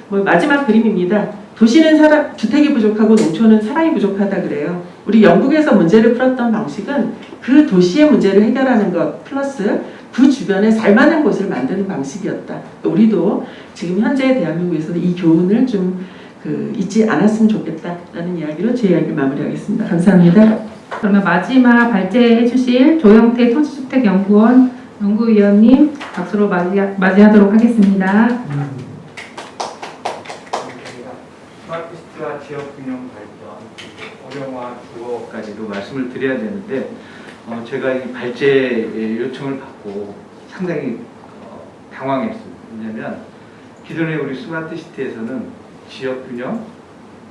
뭐 마지막 그림입니다. 도시는 주택이 부족하고 농촌은 사람이 부족하다 그래요. 우리 영국에서 문제를 풀었던 방식은 그 도시의 문제를 해결하는 것 플러스 그 주변에 살만한 곳을 만드는 방식이었다. 우리도 지금 현재 대한민국에서도 이 교훈을 좀 잊지 않았으면 좋겠다라는 이야기로 제 이야기를 마무리하겠습니다. 감사합니다. 그러면 마지막 발제해 주실 조영태 토지주택연구원 연구위원님 박수로 맞이하도록 하겠습니다. 스마트시티와 지역균형 발전, 어려움과 주거까지도 말씀을 드려야 되는데 제가 이 발제의 요청을 받고 상당히 당황했습니다. 왜냐하면 기존에 우리 스마트시티에서는 지역 균형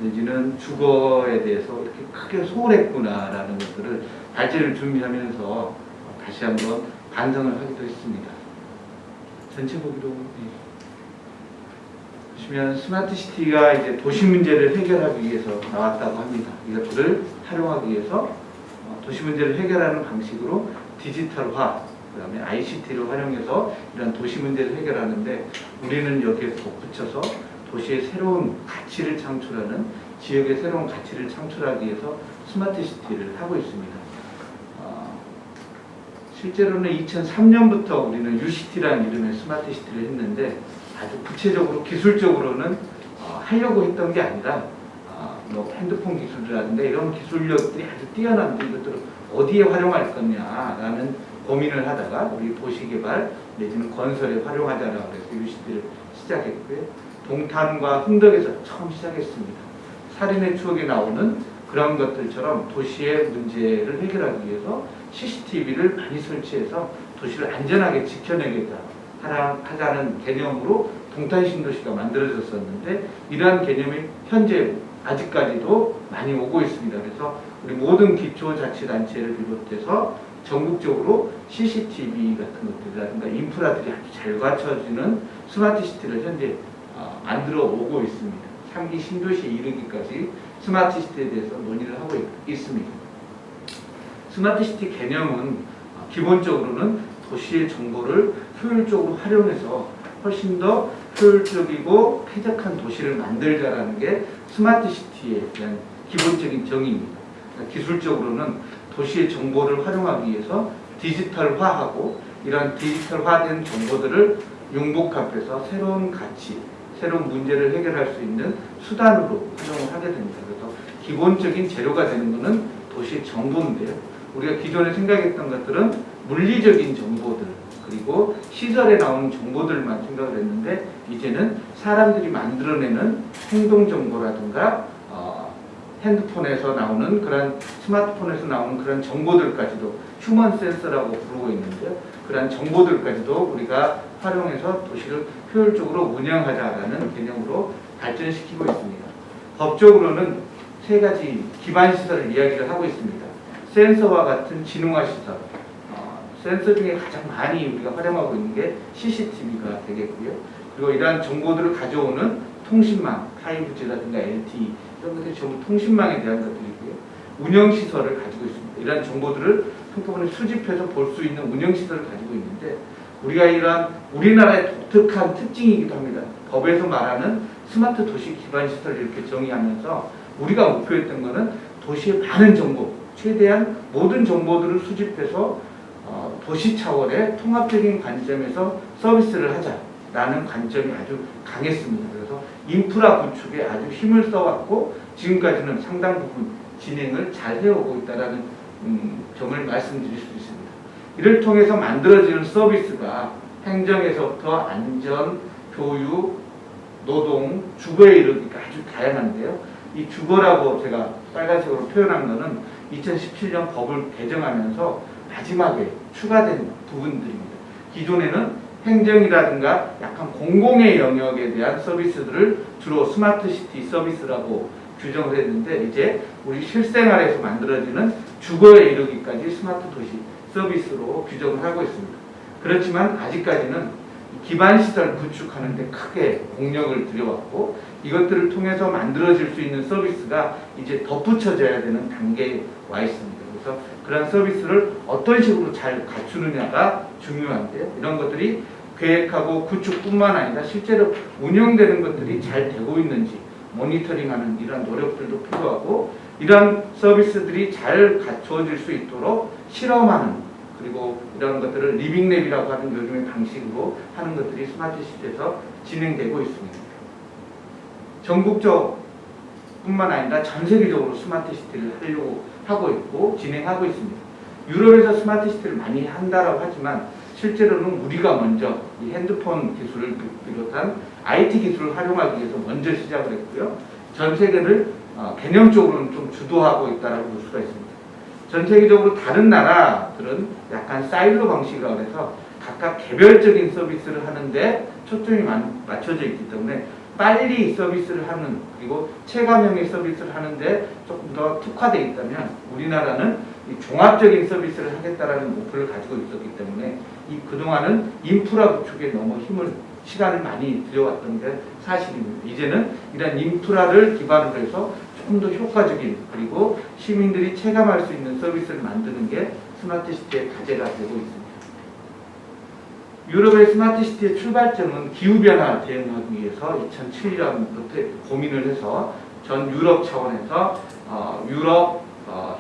내지는 주거에 대해서 이렇게 크게 소홀했구나라는 것들을 발제를 준비하면서 다시 한번 반성을 하기도 했습니다. 전체 보기로 보시면 스마트시티가 이제 도시 문제를 해결하기 위해서 나왔다고 합니다. 이것들을 활용하기 위해서 도시 문제를 해결하는 방식으로 디지털화, 그 다음에 ICT를 활용해서 이런 도시 문제를 해결하는데 우리는 여기에 덧붙여서 도시의 새로운 가치를 창출하는, 지역의 새로운 가치를 창출하기 위해서 스마트시티를 하고 있습니다. 실제로는 2003년부터 우리는 UCT라는 이름의 스마트시티를 했는데 아주 구체적으로 기술적으로는 하려고 했던 게 아니라 뭐 핸드폰 기술이라든가 이런 기술력들이 아주 뛰어난데 이것들을 어디에 활용할 거냐라는 고민을 하다가 우리 도시개발 내지는 건설에 활용하자라고 해서 UCT를 시작했고요. 동탄과 흥덕에서 처음 시작했습니다. 살인의 추억에 나오는 그런 것들처럼 도시의 문제를 해결하기 위해서 CCTV를 많이 설치해서 도시를 안전하게 지켜내겠다 하자는 개념으로 동탄 신도시가 만들어졌었는데 이러한 개념이 현재 아직까지도 많이 오고 있습니다. 그래서 우리 모든 기초자치단체를 비롯해서 전국적으로 CCTV 같은 것들이라든가 인프라들이 아주 잘 갖춰지는 스마트시티를 현재 만들어 오고 있습니다. 3기 신도시에 이르기까지 스마트시티에 대해서 논의를 하고 있습니다. 스마트시티 개념은 기본적으로는 도시의 정보를 효율적으로 활용해서 훨씬 더 효율적이고 쾌적한 도시를 만들자라는 게 스마트시티에 대한 기본적인 정의입니다. 기술적으로는 도시의 정보를 활용하기 위해서 디지털화하고 이러한 디지털화된 정보들을 융복합해서 새로운 가치, 새로운 문제를 해결할 수 있는 수단으로 활용을 하게 됩니다. 그래서 기본적인 재료가 되는 것은 도시의 정보인데요. 우리가 기존에 생각했던 것들은 물리적인 정보들 그리고 시설에 나오는 정보들만 생각을 했는데 이제는 사람들이 만들어내는 행동 정보라든가 핸드폰에서 나오는 그런 스마트폰에서 나오는 그런 정보들까지도 휴먼 센서라고 부르고 있는데요. 그런 정보들까지도 우리가 활용해서 도시를 효율적으로 운영하자라는 개념으로 발전시키고 있습니다. 법적으로는 세 가지 기반 시설을 이야기를 하고 있습니다. 센서와 같은 지능화 시설, 센서 중에 가장 많이 우리가 활용하고 있는 게 CCTV가 되겠고요. 그리고 이러한 정보들을 가져오는 통신망, 5G라든가 LTE 이런 것들이 전부 통신망에 대한 것들이고요. 운영시설을 가지고 있습니다. 이러한 정보들을 한꺼번에 수집해서 볼 수 있는 운영시설을 가지고 있는데 우리가 이러한 우리나라의 독특한 특징이기도 합니다. 법에서 말하는 스마트 도시 기반 시설을 이렇게 정의하면서 우리가 목표했던 것은 도시의 많은 정보, 최대한 모든 정보들을 수집해서 도시 차원의 통합적인 관점에서 서비스를 하자라는 관점이 아주 강했습니다. 그래서 인프라 구축에 아주 힘을 써왔고 지금까지는 상당 부분 진행을 잘 해오고 있다는 점을 말씀드릴 수 있습니다. 이를 통해서 만들어지는 서비스가 행정에서부터 안전, 교육, 노동, 주거에 이르기까지 아주 다양한데요. 이 주거라고 제가 빨간색으로 표현한 것은 2017년 법을 개정하면서 마지막에 추가된 부분들입니다. 기존에는 행정이라든가 약간 공공의 영역에 대한 서비스들을 주로 스마트시티 서비스라고 규정을 했는데 이제 우리 실생활에서 만들어지는 주거에 이르기까지 스마트 도시 서비스로 규정을 하고 있습니다. 그렇지만 아직까지는 기반시설 구축하는 데 크게 공력을 들여왔고 이것들을 통해서 만들어질 수 있는 서비스가 이제 덧붙여져야 되는 단계에 와 있습니다. 그래서 그런 서비스를 어떤 식으로 잘 갖추느냐가 중요한데요. 이런 것들이 계획하고 구축뿐만 아니라 실제로 운영되는 것들이 잘 되고 있는지 모니터링하는 이런 노력들도 필요하고 이러한 서비스들이 잘 갖추어질 수 있도록 실험하는 그리고 이런 것들을 리빙랩이라고 하는 요즘의 방식으로 하는 것들이 스마트시티에서 진행되고 있습니다. 전국적뿐만 아니라 전 세계적으로 스마트시티를 하려고 하고 있고 진행하고 있습니다. 유럽에서 스마트시티를 많이 한다라고 하지만 실제로는 우리가 먼저 이 핸드폰 기술을 비롯한 IT 기술을 활용하기 위해서 먼저 시작을 했고요. 전 세계를 개념적으로는 좀 주도하고 있다라고 볼 수가 있습니다. 전 세계적으로 다른 나라들은 약간 사일로 방식이라고 해서 각각 개별적인 서비스를 하는데 초점이 맞춰져 있기 때문에 빨리 서비스를 하는, 그리고 체감형의 서비스를 하는데 조금 더 특화되어 있다면, 우리나라는 이 종합적인 서비스를 하겠다라는 목표를 가지고 있었기 때문에 그동안은 인프라 구축에 너무 시간을 많이 들여왔던 게 사실입니다. 이제는 이런 인프라를 기반으로 해서 조금 더 효과적인, 그리고 시민들이 체감할 수 있는 서비스를 만드는 게 스마트시티의 과제가 되고 있습니다. 유럽의 스마트시티의 출발점은 기후변화 대응하기 위해서 2007년부터 고민을 해서 전 유럽 차원에서 유럽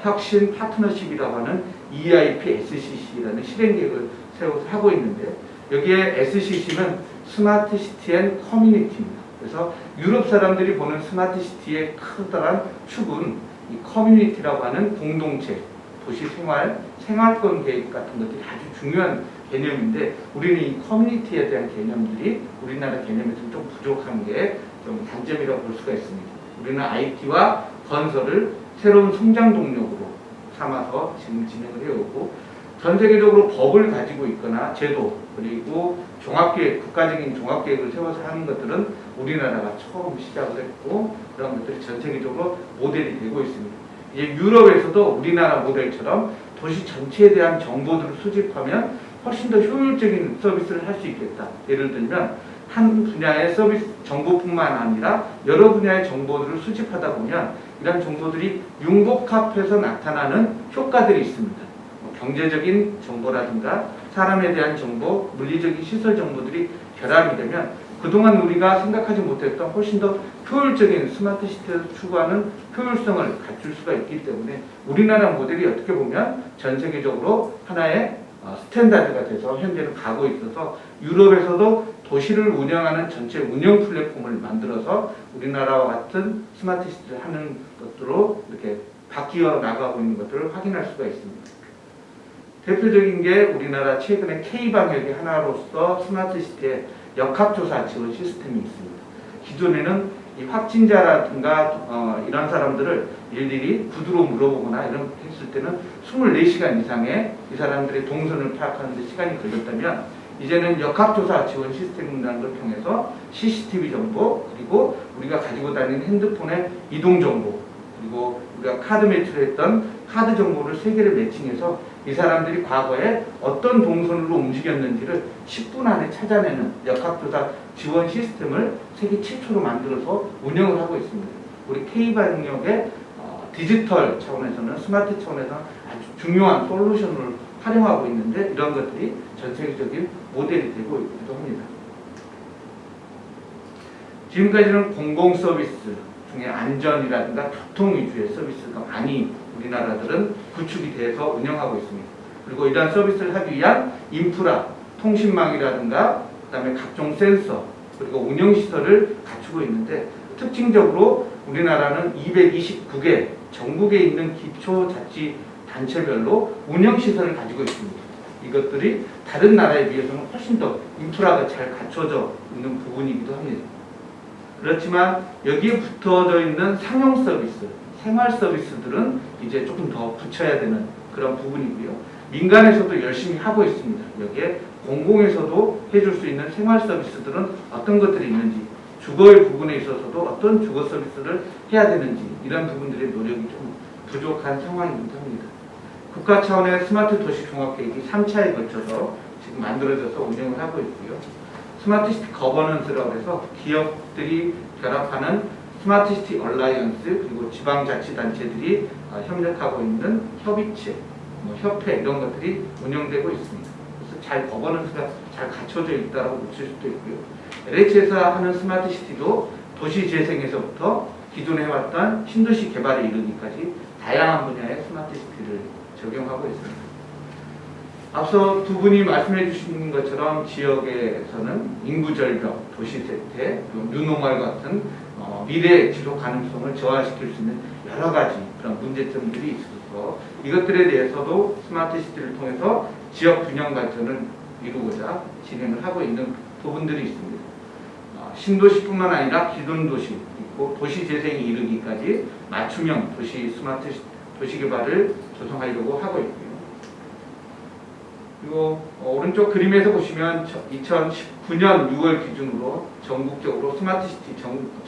혁신 파트너십이라고 하는 EIP SCC라는 실행 계획을 세워서 하고 있는데, 여기에 SCC는 스마트시티 앤 커뮤니티입니다. 그래서 유럽 사람들이 보는 스마트시티의 커다란 축은 이 커뮤니티라고 하는 공동체, 도시 생활권 계획 같은 것들이 아주 중요한 개념인데, 우리는 이 커뮤니티에 대한 개념들이 우리나라 개념에서는 좀 부족한 게 좀 단점이라고 볼 수가 있습니다. 우리는 IT와 건설을 새로운 성장 동력으로 삼아서 지금 진행을 해오고, 전 세계적으로 법을 가지고 있거나 제도, 그리고 종합계획, 국가적인 종합계획을 세워서 하는 것들은 우리나라가 처음 시작을 했고, 그런 것들이 전 세계적으로 모델이 되고 있습니다. 이제 유럽에서도 우리나라 모델처럼 도시 전체에 대한 정보들을 수집하면 훨씬 더 효율적인 서비스를 할 수 있겠다. 예를 들면 한 분야의 서비스 정보뿐만 아니라 여러 분야의 정보들을 수집하다 보면 이런 정보들이 융복합해서 나타나는 효과들이 있습니다. 경제적인 정보라든가 사람에 대한 정보, 물리적인 시설 정보들이 결합이 되면 그동안 우리가 생각하지 못했던 훨씬 더 효율적인 스마트시티에서 추구하는 효율성을 갖출 수가 있기 때문에 우리나라 모델이 어떻게 보면 전 세계적으로 하나의 스탠다드가 돼서 현재는 가고 있어서, 유럽에서도 도시를 운영하는 전체 운영 플랫폼을 만들어서 우리나라와 같은 스마트시티를 하는 것으로 이렇게 바뀌어 나가고 있는 것들을 확인할 수가 있습니다. 대표적인 게 우리나라 최근에 K방역의 하나로서 스마트시티의 역학조사 지원 시스템이 있습니다. 기존에는 이 확진자라든가 이런 사람들을 일일이 구두로 물어보거나 이런 했을 때는 24시간 이상의 이 사람들의 동선을 파악하는 데 시간이 걸렸다면, 이제는 역학조사 지원 시스템이라는 걸 통해서 CCTV 정보, 그리고 우리가 가지고 다니는 핸드폰의 이동 정보, 그리고 우리가 카드 매출했던 카드 정보를 3개를 매칭해서 이 사람들이 과거에 어떤 동선으로 움직였는지를 10분 안에 찾아내는 역학조사 지원 시스템을 세계 최초로 만들어서 운영을 하고 있습니다. 우리 K방역의 디지털 차원에서는, 스마트 차원에서는 아주 중요한 솔루션을 활용하고 있는데, 이런 것들이 전 세계적인 모델이 되고 있기도 합니다. 지금까지는 공공 서비스 중에 안전이라든가 교통 위주의 서비스가 많이 우리나라들은 구축이 돼서 운영하고 있습니다. 그리고 이러한 서비스를 하기 위한 인프라, 통신망이라든가 그다음에 각종 센서, 그리고 운영시설을 갖추고 있는데, 특징적으로 우리나라는 229개 전국에 있는 기초자치단체별로 운영시설을 가지고 있습니다. 이것들이 다른 나라에 비해서는 훨씬 더 인프라가 잘 갖춰져 있는 부분이기도 합니다. 그렇지만 여기에 붙어져 있는 상용 서비스, 생활 서비스들은 이제 조금 더 붙여야 되는 그런 부분이고요. 민간에서도 열심히 하고 있습니다. 여기에 공공에서도 해줄 수 있는 생활 서비스들은 어떤 것들이 있는지, 주거의 부분에 있어서도 어떤 주거 서비스를 해야 되는지, 이런 부분들의 노력이 좀 부족한 상황이기도 합니다. 국가 차원의 스마트 도시 종합계획이 3차에 걸쳐서 지금 만들어져서 운영을 하고 있고요. 스마트시티 거버넌스라고 해서 기업들이 결합하는 스마트시티 얼라이언스, 그리고 지방자치단체들이 협력하고 있는 협의체, 협회, 이런 것들이 운영되고 있습니다. 그래서 잘 거버넌스가 잘 갖춰져 있다고 볼 수도 있고요. LH에서 하는 스마트시티도 도시재생에서부터 기존에 해왔던 신도시 개발에 이르기까지 다양한 분야의 스마트시티를 적용하고 있습니다. 앞서 두 분이 말씀해 주신 것처럼 지역에서는 인구 절벽, 도시 쇠퇴, 뉴노멀 같은 미래 지속 가능성을 저하시킬 수 있는 여러 가지 그런 문제점들이 있어서 이것들에 대해서도 스마트시티를 통해서 지역 균형 발전을 이루고자 진행을 하고 있는 부분들이 있습니다. 신도시뿐만 아니라 기존 도시, 그리고 도시 재생이 이르기까지 맞춤형 도시 스마트 도시개발을 조성하려고 하고 있고요. 그리고 오른쪽 그림에서 보시면 2019년 6월 기준으로 전국적으로 스마트시티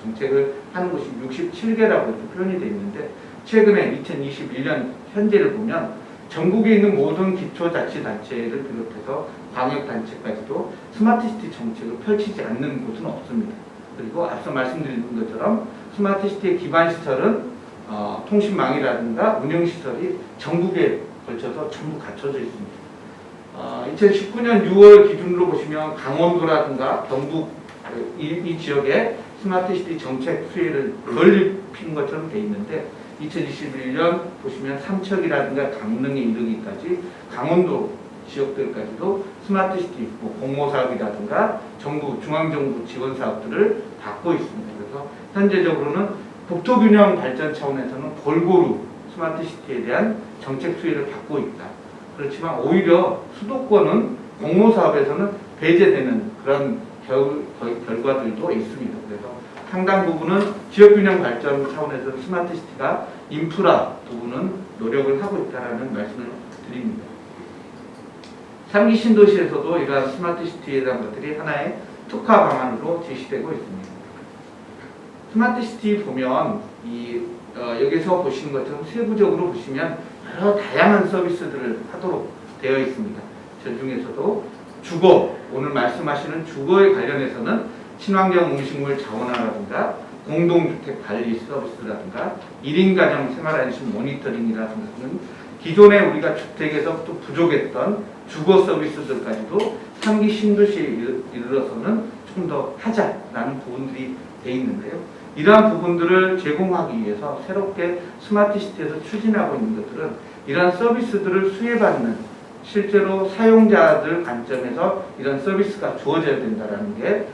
정책을 하는 곳이 67개라고 표현이 되어 있는데, 최근에 2021년 현재를 보면 전국에 있는 모든 기초자치단체를 비롯해서 광역단체까지도 스마트시티 정책을 펼치지 않는 곳은 없습니다. 그리고 앞서 말씀드린 것처럼 스마트시티의 기반시설은 통신망이라든가 운영시설이 전국에 걸쳐서 전부 갖춰져 있습니다. 2019년 6월 기준으로 보시면 강원도라든가 경북 이 지역에 스마트시티 정책 수혜를 덜 입힌 것처럼 되어 있는데, 2021년 보시면 삼척이라든가 강릉에 이르기까지 강원도 지역들까지도 스마트시티 공모 사업이라든가 정부 중앙정부 지원 사업들을 받고 있습니다. 그래서 현재적으로는 국토균형 발전 차원에서는 골고루 스마트시티에 대한 정책 수혜를 받고 있다. 그렇지만 오히려 수도권은 공모 사업에서는 배제되는 그런 결과들도 있습니다. 그래서 상당 부분은 지역균형 발전 차원에서 스마트시티가 인프라 부분은 노력을 하고 있다는 말씀을 드립니다. 3기 신도시에서도 이러한 스마트시티에 대한 것들이 하나의 특화 방안으로 제시되고 있습니다. 스마트시티 보면 여기서 보시는 것처럼 세부적으로 보시면 여러 다양한 서비스들을 하도록 되어 있습니다. 저 중에서도 주거, 오늘 말씀하시는 주거에 관련해서는 친환경 음식물 자원화라든가 공동주택 관리 서비스라든가 1인 가정 생활안심 모니터링이라든가 기존에 우리가 주택에서 또 부족했던 주거 서비스들까지도 3기 신도시에 이르러서는 좀 더 하자라는 부분들이 되어 있는데요. 이러한 부분들을 제공하기 위해서 새롭게 스마트시티에서 추진하고 있는 것들은 이러한 서비스들을 수혜받는 실제로 사용자들 관점에서 이런 서비스가 주어져야 된다는 게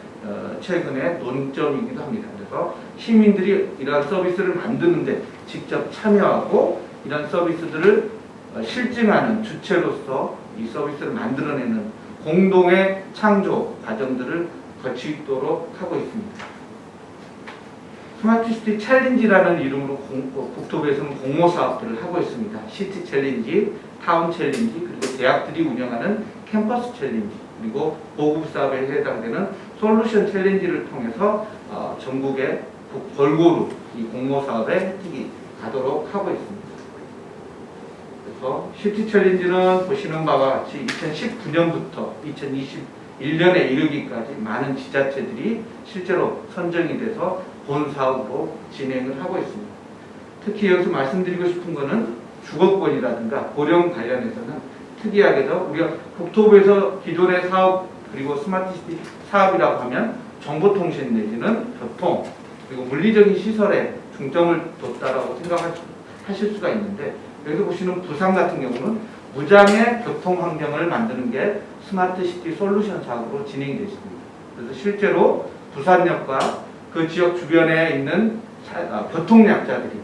최근의 논점이기도 합니다. 그래서 시민들이 이러한 서비스를 만드는데 직접 참여하고 이런 서비스들을 실증하는 주체로서 이 서비스를 만들어내는 공동의 창조 과정들을 거치도록 하고 있습니다. 스마트시티 챌린지라는 이름으로 국토부에서는 공모 사업들을 하고 있습니다. 시티 챌린지, 타운 챌린지, 그리고 대학들이 운영하는 캠퍼스 챌린지, 그리고 보급 사업에 해당되는 솔루션 챌린지를 통해서 전국에 골고루 이 공모 사업의 혜택이 가도록 하고 있습니다. 그래서 시티 챌린지는 보시는 바와 같이 2019년부터 2021년에 이르기까지 많은 지자체들이 실제로 선정이 돼서 본 사업으로 진행을 하고 있습니다. 특히 여기서 말씀드리고 싶은 것은 주거권이라든가 고령 관련해서는 특이하게도 우리가 국토부에서 기존의 사업 그리고 스마트시티 사업이라고 하면 정보통신 내지는 교통 그리고 물리적인 시설에 중점을 뒀다라고 생각하실 수가 있는데, 여기서 보시는 부산 같은 경우는 무장의 교통 환경을 만드는 게 스마트시티 솔루션 사업으로 진행이 됐습니다. 그래서 실제로 부산역과 그 지역 주변에 있는 교통약자들이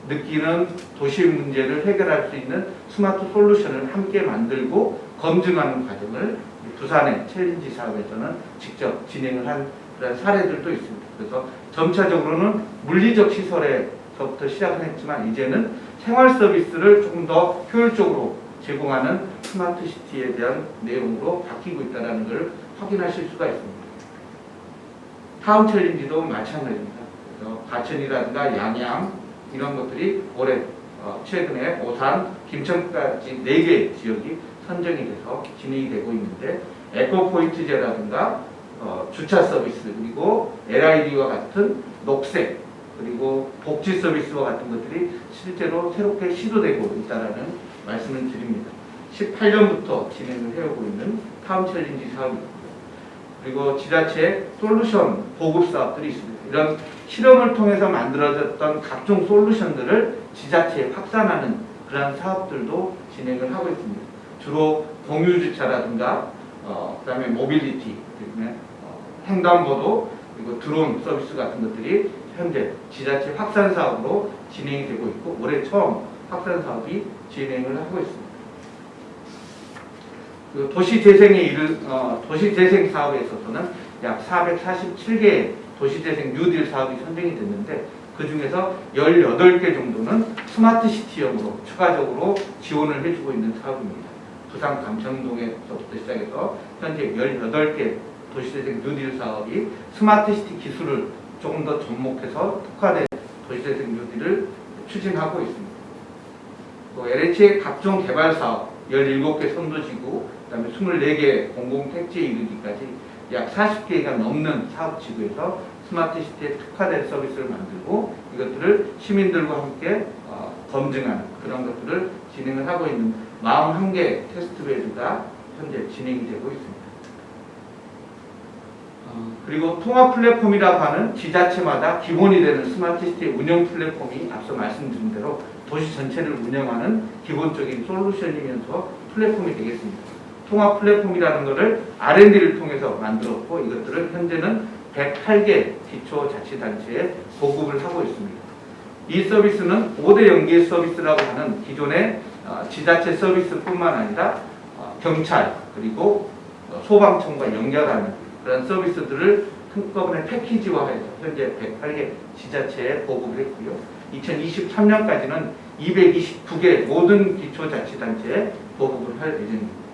느끼는 도시 문제를 해결할 수 있는 스마트 솔루션을 함께 만들고 검증하는 과정을 부산의 챌린지 사업에서는 직접 진행을 한 그런 사례들도 있습니다. 그래서 점차적으로는 물리적 시설에서부터 시작은 했지만 이제는 생활 서비스를 조금 더 효율적으로 제공하는 스마트시티에 대한 내용으로 바뀌고 있다는 것을 확인하실 수가 있습니다. 타운 챌린지도 마찬가지입니다. 그래서 과천이라든가 양양 이런 것들이 올해 최근에 오산, 김천까지 4개 지역이 선정이 돼서 진행이 되고 있는데, 에코포인트제라든가 주차 서비스 그리고 LID와 같은 녹색 그리고 복지 서비스와 같은 것들이 실제로 새롭게 시도되고 있다는 말씀을 드립니다. 18년부터 진행을 해오고 있는 타운 챌린지 사업입니다. 그리고 지자체 솔루션 보급 사업들이 있습니다. 이런 실험을 통해서 만들어졌던 각종 솔루션들을 지자체에 확산하는 그런 사업들도 진행을 하고 있습니다. 주로 공유주차라든가 그다음에 모빌리티, 횡단보도 그리고 드론 서비스 같은 것들이 현재 지자체 확산 사업으로 진행이 되고 있고, 올해 처음 확산 사업이 진행을 하고 있습니다. 그 도시재생 사업에 있어서는 약 447개의 도시재생 뉴딜 사업이 선정이 됐는데, 그 중에서 18개 정도는 스마트 시티형으로 추가적으로 지원을 해주고 있는 사업입니다. 부산 감청동에서부터 시작해서 현재 18개 도시재생 뉴딜 사업이 스마트 시티 기술을 조금 더 접목해서 특화된 도시재생 뉴딜을 추진하고 있습니다. 또 LH의 각종 개발 사업 17개 선도지구, 그다음에 24개 공공택지에 이르기까지 약 40개가 넘는 사업지구에서 스마트 시티에 특화된 서비스를 만들고 이것들을 시민들과 함께 검증하는 그런 것들을 진행을 하고 있는 41개 테스트베드가 현재 진행이 되고 있습니다. 그리고 통합 플랫폼이라고 하는 지자체마다 기본이 되는 스마트 시티의 운영 플랫폼이 앞서 말씀드린 대로 도시 전체를 운영하는 기본적인 솔루션이면서 플랫폼이 되겠습니다. 통합 플랫폼이라는 것을 R&D를 통해서 만들었고 이것들을 현재는 108개 기초자치단체에 보급을 하고 있습니다. 이 서비스는 5대 연계 서비스라고 하는 기존의 지자체 서비스뿐만 아니라 경찰 그리고 소방청과 연결하는 그런 서비스들을 한꺼번에 패키지화해서 현재 108개 지자체에 보급을 했고요. 2023년까지는 229개 모든 기초자치단체에 보급을 할 예정입니다.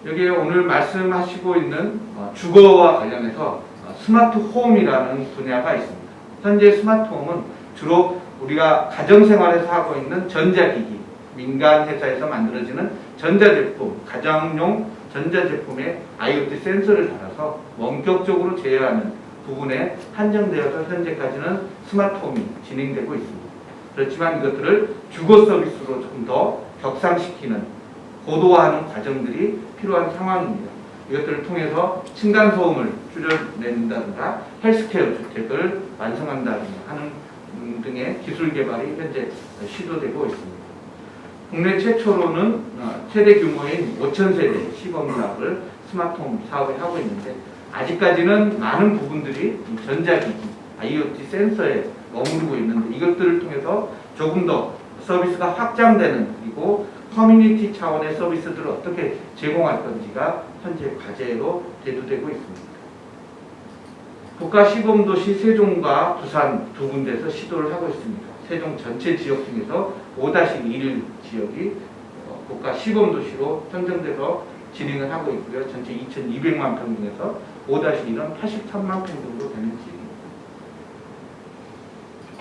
여기에 오늘 말씀하시고 있는 주거와 관련해서 스마트 홈이라는 분야가 있습니다. 현재 스마트 홈은 주로 우리가 가정생활에서 하고 있는 전자기기, 민간 회사에서 만들어지는 전자제품, 가정용 전자제품에 IoT 센서를 달아서 원격적으로 제어하는 부분에 한정되어서 현재까지는 스마트홈이 진행되고 있습니다. 그렇지만 이것들을 주거 서비스로 조금 더 격상시키는 고도화하는 과정들이 필요한 상황입니다. 이것들을 통해서 층간소음을 줄여낸다든가 헬스케어 주택을 완성한다든가 하는 등의 기술 개발이 현재 시도되고 있습니다. 국내 최초로는 최대 규모인 5,000세대 시범사업을 스마트홈 사업에 하고 있는데 아직까지는 많은 부분들이 전자기기, IoT 센서에 머무르고 있는데 이것들을 통해서 조금 더 서비스가 확장되는 그리고 커뮤니티 차원의 서비스들을 어떻게 제공할 건지가 현재 과제로 대두되고 있습니다. 국가시범도시 세종과 부산 두 군데에서 시도를 하고 있습니다. 세종 전체 지역 중에서 5-1 지역이 국가시범도시로 선정돼서 진행을 하고 있고요. 전체 2,200만 평 중에서 5-1은 83만 평 정도 되는 지역입니다.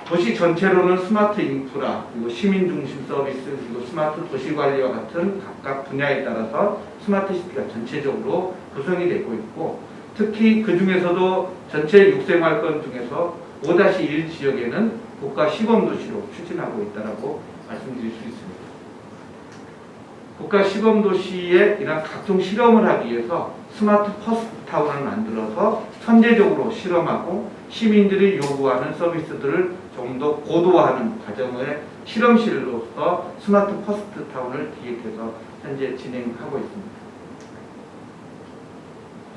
도시 전체로는 스마트 인프라, 그리고 시민중심 서비스, 그리고 스마트 도시관리와 같은 각각 분야에 따라서 스마트 시티가 전체적으로 구성이 되고 있고 특히 그 중에서도 전체 6생활권 중에서 5-1 지역에는 국가 시범도시로 추진하고 있다고 말씀드릴 수 있습니다. 국가 시범도시에 이런 각종 실험을 하기 위해서 스마트 퍼스트 타운을 만들어서 선제적으로 실험하고 시민들이 요구하는 서비스들을 좀 더 고도화하는 과정의 실험실로서 스마트 퍼스트 타운을 기획해서 현재 진행하고 있습니다.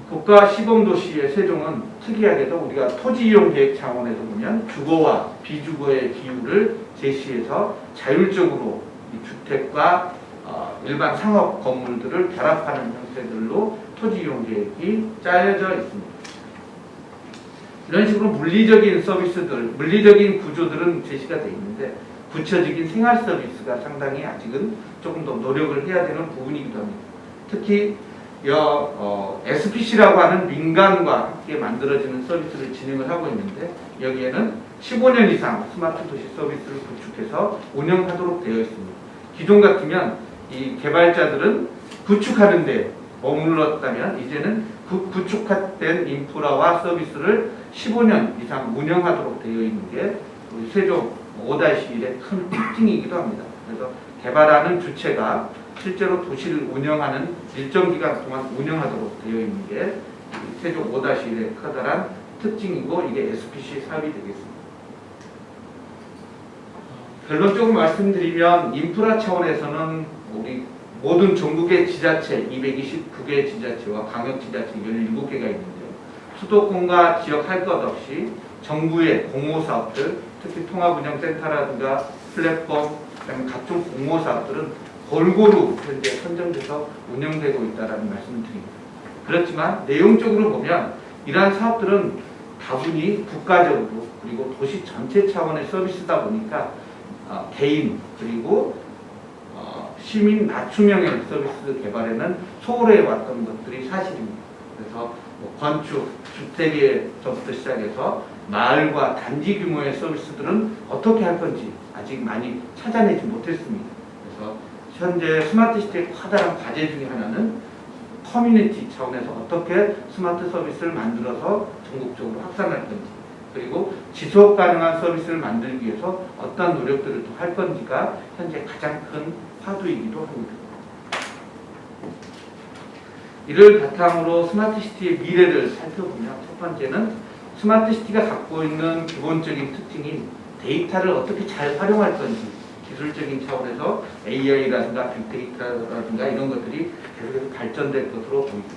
국가 시범도시의 세종은 특이하게도 우리가 토지 이용 계획 차원에서 보면 주거와 비주거의 비율을 제시해서 자율적으로 이 주택과 일반 상업 건물들을 결합하는 형태들로 토지 이용 계획이 짜여져 있습니다. 이런 식으로 물리적인 서비스들, 물리적인 구조들은 제시가 되어 있는데 구체적인 생활 서비스가 상당히 아직은 조금 더 노력을 해야 되는 부분이기도 합니다. 특히 SPC라고 하는 민간과 함께 만들어지는 서비스를 진행을 하고 있는데 여기에는 15년 이상 스마트 도시 서비스를 구축해서 운영하도록 되어 있습니다. 기존 같으면 이 개발자들은 구축하는 데 머물렀다면 이제는 그 구축된 인프라와 서비스를 15년 이상 운영하도록 되어 있는 게 우리 세종 5-1의 큰 특징이기도 합니다. 그래서 개발하는 주체가 실제로 도시를 운영하는 일정 기간 동안 운영하도록 되어 있는 게 세종 5-1의 커다란 특징이고 이게 SPC 사업이 되겠습니다. 결론적으로 말씀드리면 인프라 차원에서는 우리 모든 전국의 지자체 229개 지자체와 광역지자체 17개가 있는데요. 수도권과 지역 할 것 없이 정부의 공모사업들, 특히 통합운영센터라든가 플랫폼, 그다음에 각종 공모사업들은 골고루 현재 선정돼서 운영되고 있다는 말씀을 드립니다. 그렇지만 내용적으로 보면 이러한 사업들은 다분히 국가적으로 그리고 도시 전체 차원의 서비스다 보니까 개인 그리고 시민 맞춤형의 서비스 개발에는 소홀해 왔던 것들이 사실입니다. 그래서 뭐 건축, 주택에서부터 시작해서 마을과 단지 규모의 서비스들은 어떻게 할 건지 아직 많이 찾아내지 못했습니다. 그래서 현재 스마트시티의 커다란 과제 중에 하나는 커뮤니티 차원에서 어떻게 스마트 서비스를 만들어서 전국적으로 확산할 건지, 그리고 지속 가능한 서비스를 만들기 위해서 어떤 노력들을 또 할 건지가 현재 가장 큰 화두이기도 합니다. 이를 바탕으로 스마트시티의 미래를 살펴보면 첫 번째는 스마트시티가 갖고 있는 기본적인 특징인 데이터를 어떻게 잘 활용할 건지, 기술적인 차원에서 AI라든가 빅데이터라든가 이런 것들이 계속해서 발전될 것으로 보입니다.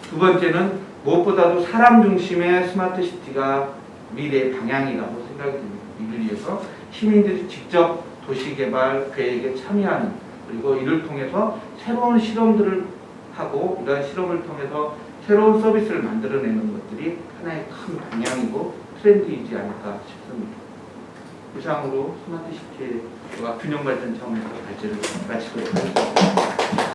두 번째는 무엇보다도 사람 중심의 스마트시티가 미래의 방향이라고 생각이 듭니다. 이를 위해서 시민들이 직접 도시개발 계획에 참여하는, 그리고 이를 통해서 새로운 실험들을 하고 이러한 실험을 통해서 새로운 서비스를 만들어내는 것들이 하나의 큰 방향이고 트렌드이지 않을까 싶습니다. 이상으로 스마트시티와 균형 발전 차원에서 발제를 마치도록 하겠습니다.